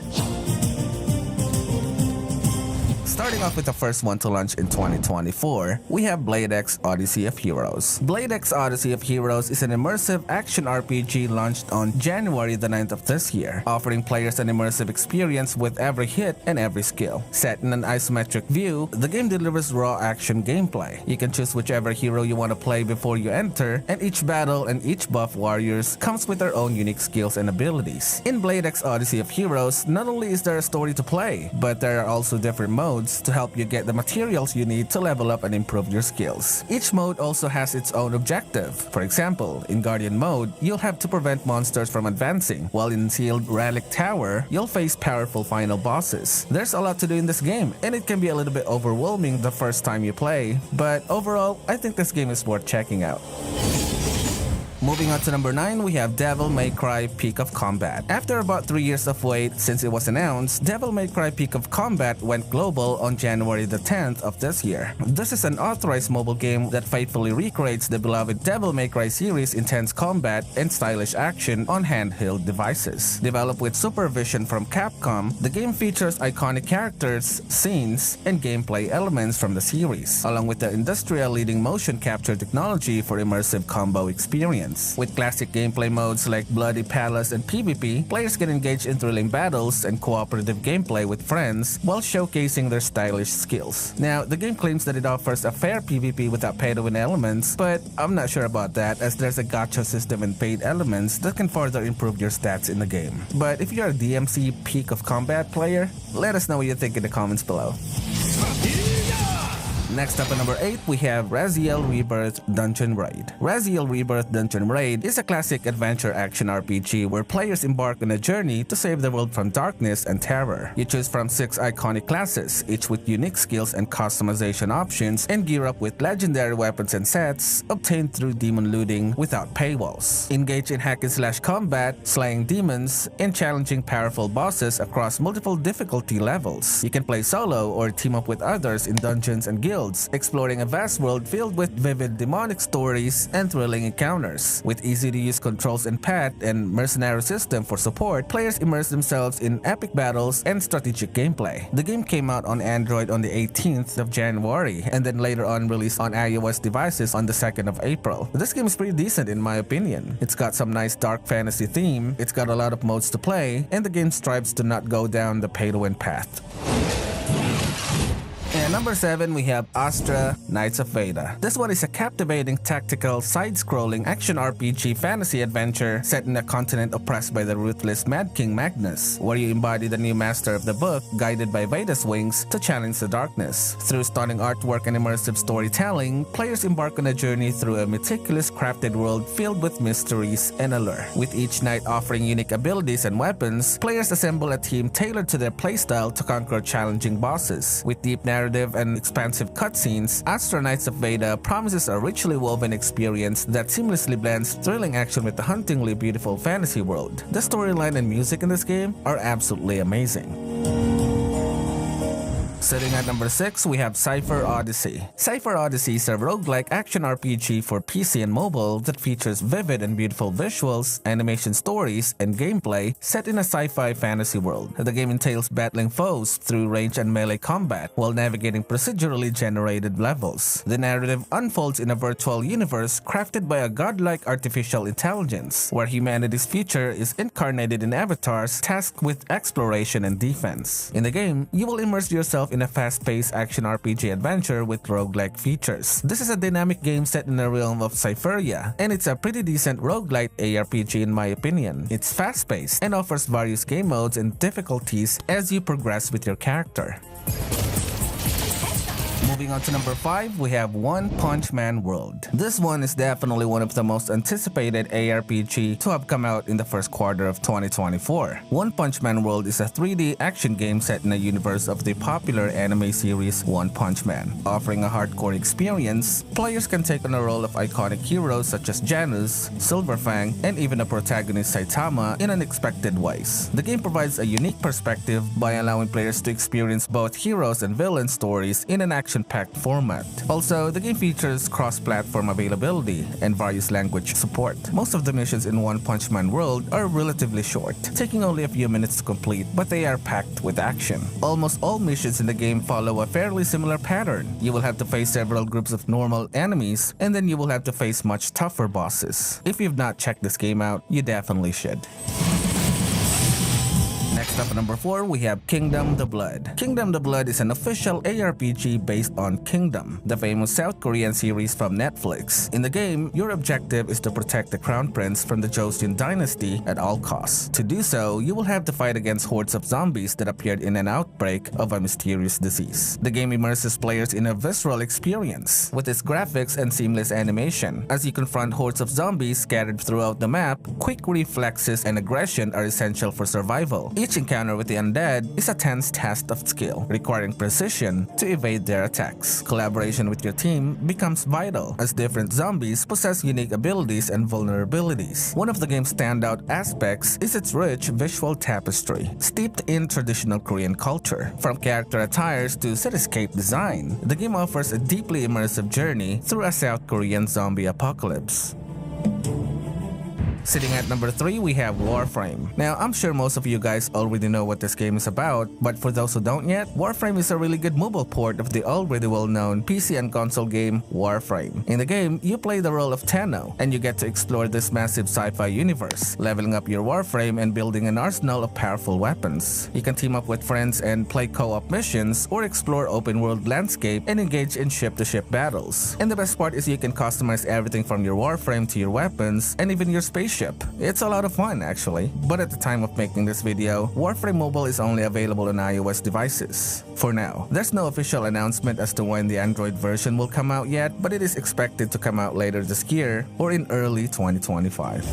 Starting off with the first one to launch in 2024, we have Blade X Odyssey of Heroes. Blade X Odyssey of Heroes is an immersive action RPG launched on January the 9th of this year, offering players an immersive experience with every hit and every skill. Set in an isometric view, the game delivers raw action gameplay. You can choose whichever hero you want to play before you enter, and each battle and each buff warriors comes with their own unique skills and abilities. In Blade X Odyssey of Heroes, not only is there a story to play, but there are also different modes to help you get the materials you need to level up and improve your skills. Each mode also has its own objective. For example, in Guardian mode, you'll have to prevent monsters from advancing, while in Sealed Relic Tower, you'll face powerful final bosses. There's a lot to do in this game, and it can be a little bit overwhelming the first time you play, but overall, I think this game is worth checking out. Moving on to number 9, we have Devil May Cry Peak of Combat. After about 3 years of wait since it was announced, Devil May Cry Peak of Combat went global on January the 10th of this year. This is an authorized mobile game that faithfully recreates the beloved Devil May Cry series' intense combat and stylish action on handheld devices. Developed with supervision from Capcom, the game features iconic characters, scenes, and gameplay elements from the series, along with the industrial-leading motion capture technology for immersive combo experience. With classic gameplay modes like Bloody Palace and PvP, players can engage in thrilling battles and cooperative gameplay with friends while showcasing their stylish skills. Now, the game claims that it offers a fair PvP without pay-to-win elements, but I'm not sure about that, as there's a gacha system and paid elements that can further improve your stats in the game. But if you're a DMC Peak of Combat player, let us know what you think in the comments below. Next up at number 8, we have Raziel Rebirth Dungeon Raid. Raziel Rebirth Dungeon Raid is a classic adventure action RPG where players embark on a journey to save the world from darkness and terror. You choose from 6 iconic classes, each with unique skills and customization options, and gear up with legendary weapons and sets obtained through demon looting without paywalls. Engage in hack-and-slash combat, slaying demons, and challenging powerful bosses across multiple difficulty levels. You can play solo or team up with others in dungeons and guilds, exploring a vast world filled with vivid demonic stories and thrilling encounters. With easy-to-use controls and path and mercenary system for support, players immerse themselves in epic battles and strategic gameplay. The game came out on Android on the 18th of January and then later on released on iOS devices on the 2nd of April. This game is pretty decent in my opinion. It's got some nice dark fantasy theme, it's got a lot of modes to play, and the game strives to not go down the pay-to-win path. And number 7, we have Astra Knights of Veda. This one is a captivating tactical side-scrolling action RPG fantasy adventure set in a continent oppressed by the ruthless Mad King Magnus, where you embody the new master of the book, guided by Veda's wings to challenge the darkness. Through stunning artwork and immersive storytelling, players embark on a journey through a meticulous crafted world filled with mysteries and allure. With each knight offering unique abilities and weapons, players assemble a team tailored to their playstyle to conquer challenging bosses. With deep narrative and expansive cutscenes, Astra Knights of Veda promises a richly woven experience that seamlessly blends thrilling action with the hauntingly beautiful fantasy world. The storyline and music in this game are absolutely amazing. Sitting at number 6, we have Cypher Odyssey. Cypher Odyssey is a roguelike action RPG for PC and mobile that features vivid and beautiful visuals, animation stories, and gameplay set in a sci-fi fantasy world. The game entails battling foes through range and melee combat while navigating procedurally generated levels. The narrative unfolds in a virtual universe crafted by a godlike artificial intelligence, where humanity's future is incarnated in avatars tasked with exploration and defense. In the game, you will immerse yourself in a fast-paced action RPG adventure with roguelike features. This is a dynamic game set in the realm of Cypheria, and it's a pretty decent roguelike ARPG in my opinion. It's fast-paced and offers various game modes and difficulties as you progress with your character. Moving on to number 5, we have One Punch Man World. This one is definitely one of the most anticipated ARPG to have come out in the first quarter of 2024. One Punch Man World is a 3D action game set in a universe of the popular anime series One Punch Man. Offering a hardcore experience, players can take on a role of iconic heroes such as Janus, Silverfang, and even a protagonist Saitama in unexpected ways. The game provides a unique perspective by allowing players to experience both heroes and villain stories in an action-packed format. Also, the game features cross-platform availability and various language support. Most of the missions in One Punch Man World are relatively short, taking only a few minutes to complete, but they are packed with action. Almost all missions in the game follow a fairly similar pattern. You will have to face several groups of normal enemies, and then you will have to face much tougher bosses. If you've not checked this game out, you definitely should. Next up at number 4, we have Kingdom the Blood. Kingdom the Blood is an official ARPG based on Kingdom, the famous South Korean series from Netflix. In the game, your objective is to protect the Crown Prince from the Joseon dynasty at all costs. To do so, you will have to fight against hordes of zombies that appeared in an outbreak of a mysterious disease. The game immerses players in a visceral experience, with its graphics and seamless animation. As you confront hordes of zombies scattered throughout the map, quick reflexes and aggression are essential for survival. Each Each encounter with the undead is a tense test of skill, requiring precision to evade their attacks. Collaboration with your team becomes vital, as different zombies possess unique abilities and vulnerabilities. One of the game's standout aspects is its rich visual tapestry, steeped in traditional Korean culture. From character attires to cityscape design, the game offers a deeply immersive journey through a South Korean zombie apocalypse. Sitting at number 3, we have Warframe. Now, I'm sure most of you guys already know what this game is about, but for those who don't yet, Warframe is a really good mobile port of the already well-known PC and console game Warframe. In the game, you play the role of Tenno, and you get to explore this massive sci-fi universe, leveling up your Warframe and building an arsenal of powerful weapons. You can team up with friends and play co-op missions, or explore open-world landscape and engage in ship-to-ship battles. And the best part is you can customize everything from your Warframe to your weapons, and even your spaceship. It's a lot of fun actually, but at the time of making this video, Warframe Mobile is only available on iOS devices. For now, there's no official announcement as to when the Android version will come out yet, but it is expected to come out later this year or in early 2025.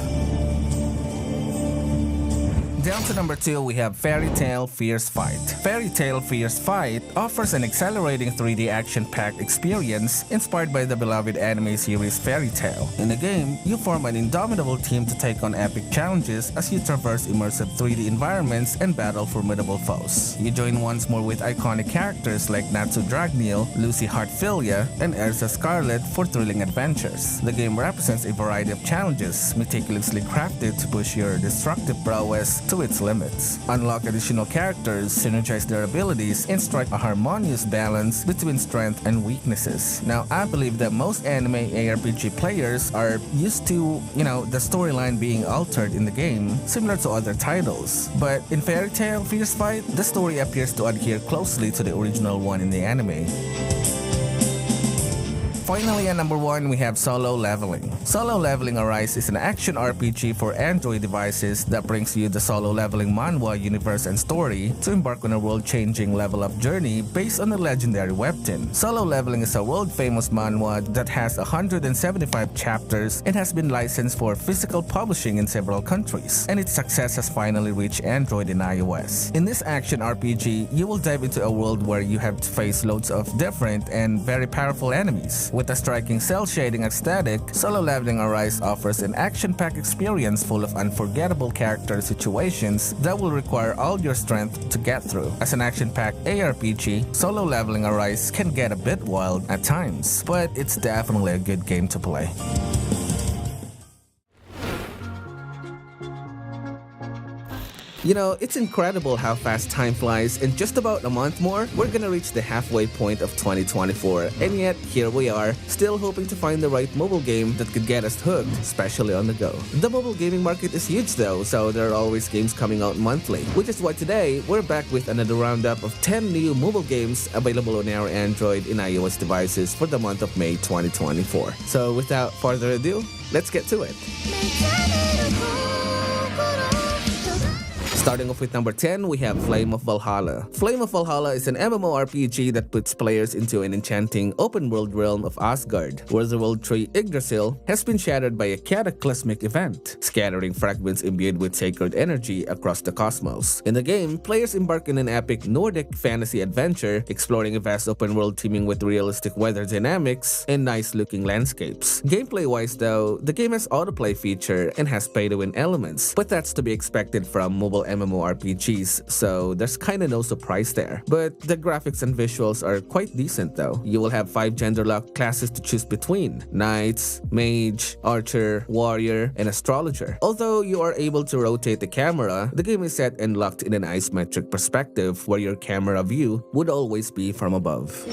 Down to number 2, we have Fairy Tail Fierce Fight. Fairy Tail Fierce Fight offers an exhilarating 3D action-packed experience inspired by the beloved anime series Fairy Tail. In the game, you form an indomitable team to take on epic challenges as you traverse immersive 3D environments and battle formidable foes. You join once more with iconic characters like Natsu Dragneel, Lucy Heartfilia, and Erza Scarlet for thrilling adventures. The game represents a variety of challenges, meticulously crafted to push your destructive prowess to its limits. Unlock additional characters, synergize their abilities, and strike a harmonious balance between strength and weaknesses. Now, I believe that most anime ARPG players are used to, the storyline being altered in the game, similar to other titles. But in Fairy Tail Fierce Fight, the story appears to adhere closely to the original one in the anime. Finally, at number 1, we have Solo Leveling. Solo Leveling Arise is an action RPG for Android devices that brings you the solo leveling manhwa universe and story to embark on a world-changing level-up journey based on the legendary webtoon. Solo Leveling is a world-famous manhwa that has 175 chapters and has been licensed for physical publishing in several countries, and its success has finally reached Android and iOS. In this action RPG, you will dive into a world where you have to face loads of different and very powerful enemies. With a striking cel-shading aesthetic, Solo Leveling Arise offers an action-packed experience full of unforgettable character situations that will require all your strength to get through. As an action-packed ARPG, Solo Leveling Arise can get a bit wild at times, but it's definitely a good game to play. It's incredible how fast time flies. In just about a month more, we're gonna reach the halfway point of 2024. And yet, here we are, still hoping to find the right mobile game that could get us hooked, especially on the go. The mobile gaming market is huge though, so there are always games coming out monthly. Which is why today, we're back with another roundup of 10 new mobile games available on our Android and iOS devices for the month of May 2024. So without further ado, let's get to it. Starting off with number 10, we have Flame of Valhalla. Flame of Valhalla is an MMORPG that puts players into an enchanting open-world realm of Asgard, where the world tree Yggdrasil has been shattered by a cataclysmic event, scattering fragments imbued with sacred energy across the cosmos. In the game, players embark on an epic Nordic fantasy adventure, exploring a vast open world teeming with realistic weather dynamics and nice-looking landscapes. Gameplay-wise though, the game has autoplay feature and has pay-to-win elements, but that's to be expected from mobile MMORPGs, so there's kinda no surprise there. But the graphics and visuals are quite decent though. You will have 5 gender-locked classes to choose between: Knights, Mage, Archer, Warrior, and Astrologer. Although you are able to rotate the camera, the game is set and locked in an isometric perspective where your camera view would always be from above.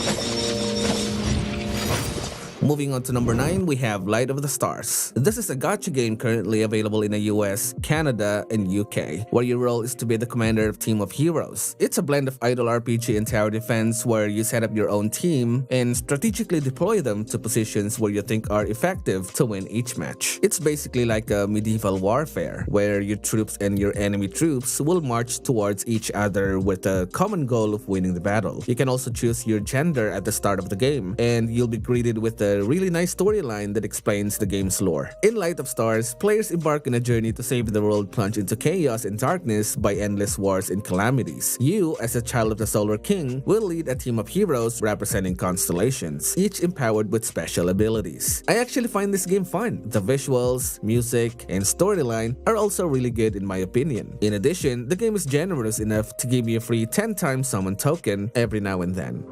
Moving on to number 9, we have Light of the Stars. This is a gacha game currently available in the US, Canada, and UK, where your role is to be the commander of a team of heroes. It's a blend of idle RPG and tower defense where you set up your own team and strategically deploy them to positions where you think are effective to win each match. It's basically like a medieval warfare, where your troops and your enemy troops will march towards each other with a common goal of winning the battle. You can also choose your gender at the start of the game, and you'll be greeted with the a really nice storyline that explains the game's lore. In Light of Stars, players embark on a journey to save the world plunged into chaos and darkness by endless wars and calamities. You, as a child of the Solar King, will lead a team of heroes representing constellations, each empowered with special abilities. I actually find this game fun. The visuals, music, and storyline are also really good in my opinion. In addition, the game is generous enough to give you a free 10 times summon token every now and then.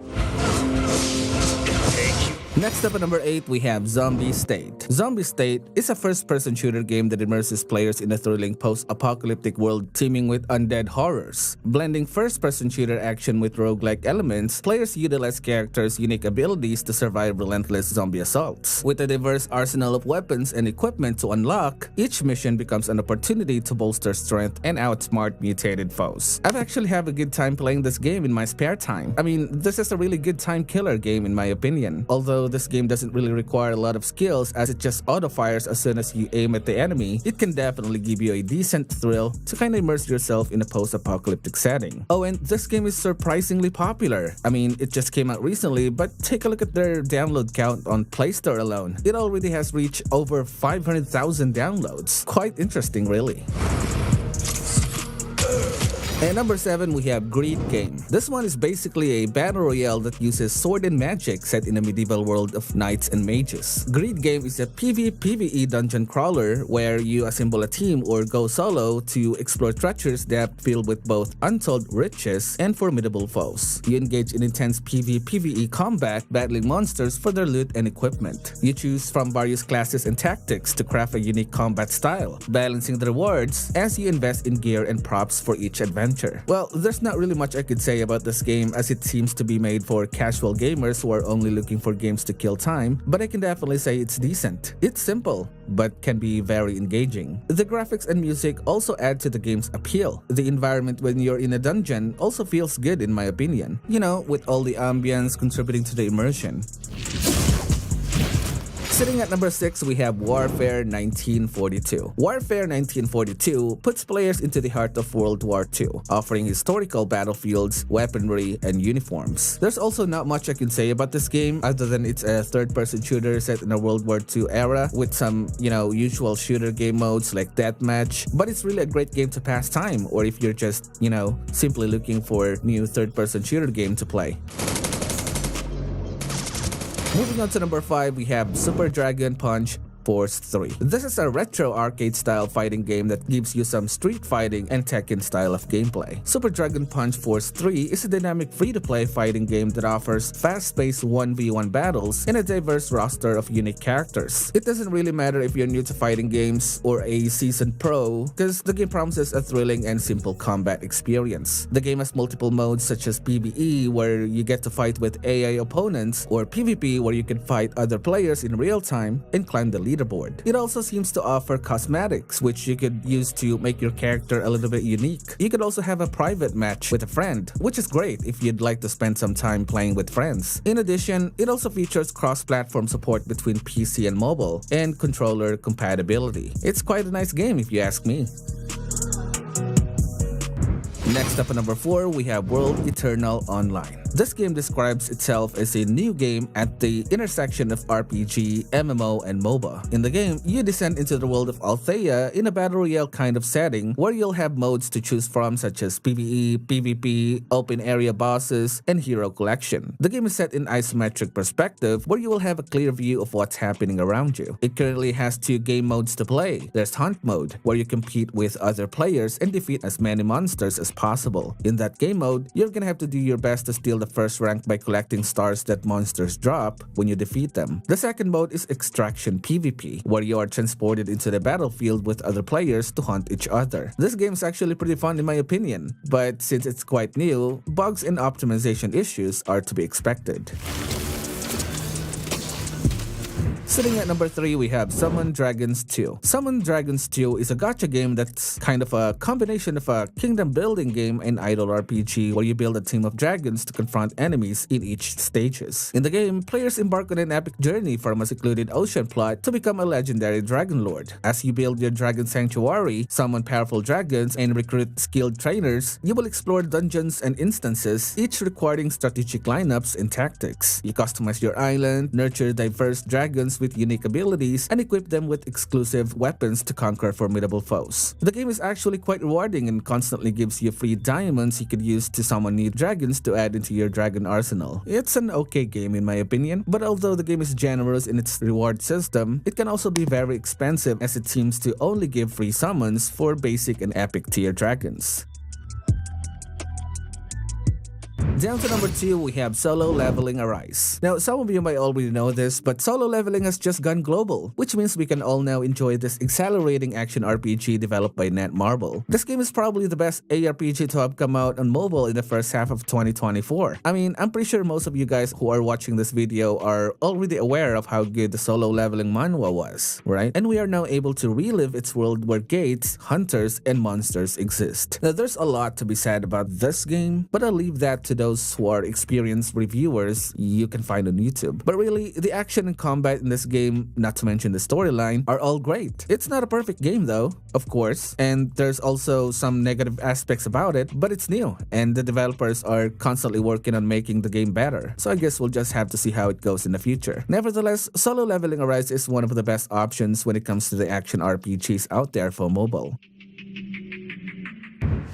Next up at number 8, we have Zombie State. Zombie State is a first-person shooter game that immerses players in a thrilling post-apocalyptic world teeming with undead horrors. Blending first-person shooter action with roguelike elements, players utilize characters' unique abilities to survive relentless zombie assaults. With a diverse arsenal of weapons and equipment to unlock, each mission becomes an opportunity to bolster strength and outsmart mutated foes. I've actually had a good time playing this game in my spare time. I mean, this is a really good time killer game in my opinion. Although this game doesn't really require a lot of skills as it just auto-fires as soon as you aim at the enemy, it can definitely give you a decent thrill to kind of immerse yourself in a post-apocalyptic setting. Oh, and this game is surprisingly popular. I mean, it just came out recently, but take a look at their download count on Play Store alone. It already has reached over 500,000 downloads. Quite interesting, really. And number 7, we have Greed Game. This one is basically a battle royale that uses sword and magic set in a medieval world of knights and mages. Greed Game is a PvPvE dungeon crawler where you assemble a team or go solo to explore treasures that fill with both untold riches and formidable foes. You engage in intense PvPvE combat, battling monsters for their loot and equipment. You choose from various classes and tactics to craft a unique combat style, balancing the rewards as you invest in gear and props for each adventure. Well, there's not really much I could say about this game as it seems to be made for casual gamers who are only looking for games to kill time, but I can definitely say it's decent. It's simple, but can be very engaging. The graphics and music also add to the game's appeal. The environment when you're in a dungeon also feels good in my opinion, you know, with all the ambience contributing to the immersion. Sitting at number 6, we have Warfare 1942. Warfare 1942 puts players into the heart of World War II, offering historical battlefields, weaponry, and uniforms. There's also not much I can say about this game other than it's a third-person shooter set in a World War II era with some, usual shooter game modes like deathmatch, but it's really a great game to pass time or if you're just, simply looking for new third-person shooter game to play. Moving on to number 5, we have Super Dragon Punch Force 3. This is a retro arcade-style fighting game that gives you some street fighting and Tekken style of gameplay. Super Dragon Punch Force 3 is a dynamic free-to-play fighting game that offers fast-paced 1v1 battles and a diverse roster of unique characters. It doesn't really matter if you're new to fighting games or a seasoned pro, because the game promises a thrilling and simple combat experience. The game has multiple modes such as PvE, where you get to fight with AI opponents, or PvP, where you can fight other players in real time and climb the leaderboard. It also seems to offer cosmetics, which you could use to make your character a little bit unique. You could also have a private match with a friend, which is great if you'd like to spend some time playing with friends. In addition, it also features cross-platform support between PC and mobile, and controller compatibility. It's quite a nice game if you ask me. Next up at number 4, we have World Eternal Online. This game describes itself as a new game at the intersection of RPG, MMO, and MOBA. In the game, you descend into the world of Althea in a battle royale kind of setting where you'll have modes to choose from such as PvE, PvP, open area bosses, and hero collection. The game is set in isometric perspective where you will have a clear view of what's happening around you. It currently has 2 game modes to play. There's Hunt mode, where you compete with other players and defeat as many monsters as possible. In that game mode, you're gonna have to do your best to steal the first rank by collecting stars that monsters drop when you defeat them. The second mode is Extraction PvP, where you are transported into the battlefield with other players to hunt each other. This game is actually pretty fun in my opinion, but since it's quite new, bugs and optimization issues are to be expected. Sitting at number 3, we have Summon Dragons 2. Summon Dragons 2 is a gacha game that's kind of a combination of a kingdom building game and idle RPG where you build a team of dragons to confront enemies in each stages. In the game, players embark on an epic journey from a secluded ocean plot to become a legendary dragon lord. As you build your dragon sanctuary, summon powerful dragons, and recruit skilled trainers, you will explore dungeons and instances, each requiring strategic lineups and tactics. You customize your island, nurture diverse dragons with unique abilities, and equip them with exclusive weapons to conquer formidable foes. The game is actually quite rewarding and constantly gives you free diamonds you could use to summon new dragons to add into your dragon arsenal. It's an okay game in my opinion, but although the game is generous in its reward system, it can also be very expensive as it seems to only give free summons for basic and epic tier dragons. Down to number 2, we have Solo Leveling Arise. Now, some of you might already know this, but solo leveling has just gone global, which means we can all now enjoy this accelerating action RPG developed by Netmarble. This game is probably the best ARPG to have come out on mobile in the first half of 2024. I mean, I'm pretty sure most of you guys who are watching this video are already aware of how good the solo leveling manhwa was, right? And we are now able to relive its world where gates, hunters, and monsters exist. Now, there's a lot to be said about this game, but I'll leave that to those who are experienced reviewers you can find on YouTube. But really, the action and combat in this game, not to mention the storyline, are all great. It's not a perfect game though, of course, and there's also some negative aspects about it, but it's new, and the developers are constantly working on making the game better. So I guess we'll just have to see how it goes in the future. Nevertheless, Solo Leveling Arise is one of the best options when it comes to the action RPGs out there for mobile.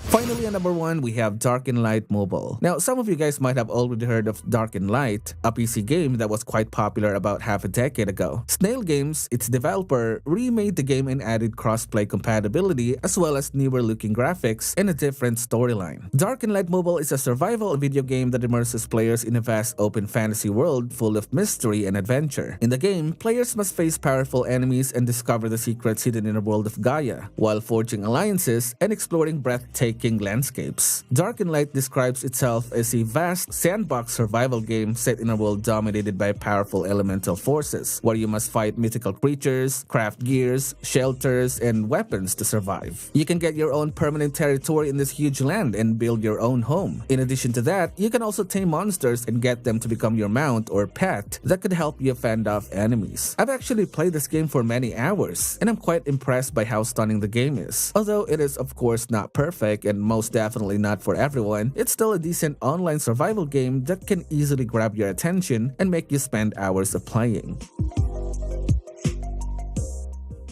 Finally, at number 1, we have Dark and Light Mobile. Now, some of you guys might have already heard of Dark and Light, a PC game that was quite popular about half a decade ago. Snail Games, its developer, remade the game and added crossplay compatibility as well as newer looking graphics and a different storyline. Dark and Light Mobile is a survival video game that immerses players in a vast open fantasy world full of mystery and adventure. In the game, players must face powerful enemies and discover the secrets hidden in the world of Gaia, while forging alliances and exploring breathtaking landscapes. Dark and Light describes itself as a vast sandbox survival game set in a world dominated by powerful elemental forces, where you must fight mythical creatures, craft gears, shelters, and weapons to survive. You can get your own permanent territory in this huge land and build your own home. In addition to that, you can also tame monsters and get them to become your mount or pet that could help you fend off enemies. I've actually played this game for many hours, and I'm quite impressed by how stunning the game is. Although it is of course not perfect and most definitely not for everyone, it's still a decent online survival game that can easily grab your attention and make you spend hours of playing.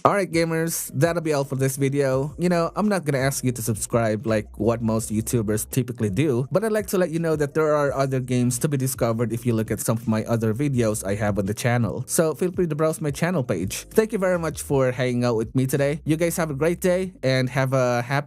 Alright gamers, that'll be all for this video. You know, I'm not gonna ask you to subscribe like what most YouTubers typically do, but I'd like to let you know that there are other games to be discovered if you look at some of my other videos I have on the channel. So feel free to browse my channel page. Thank you very much for hanging out with me today. You guys have a great day and have a happy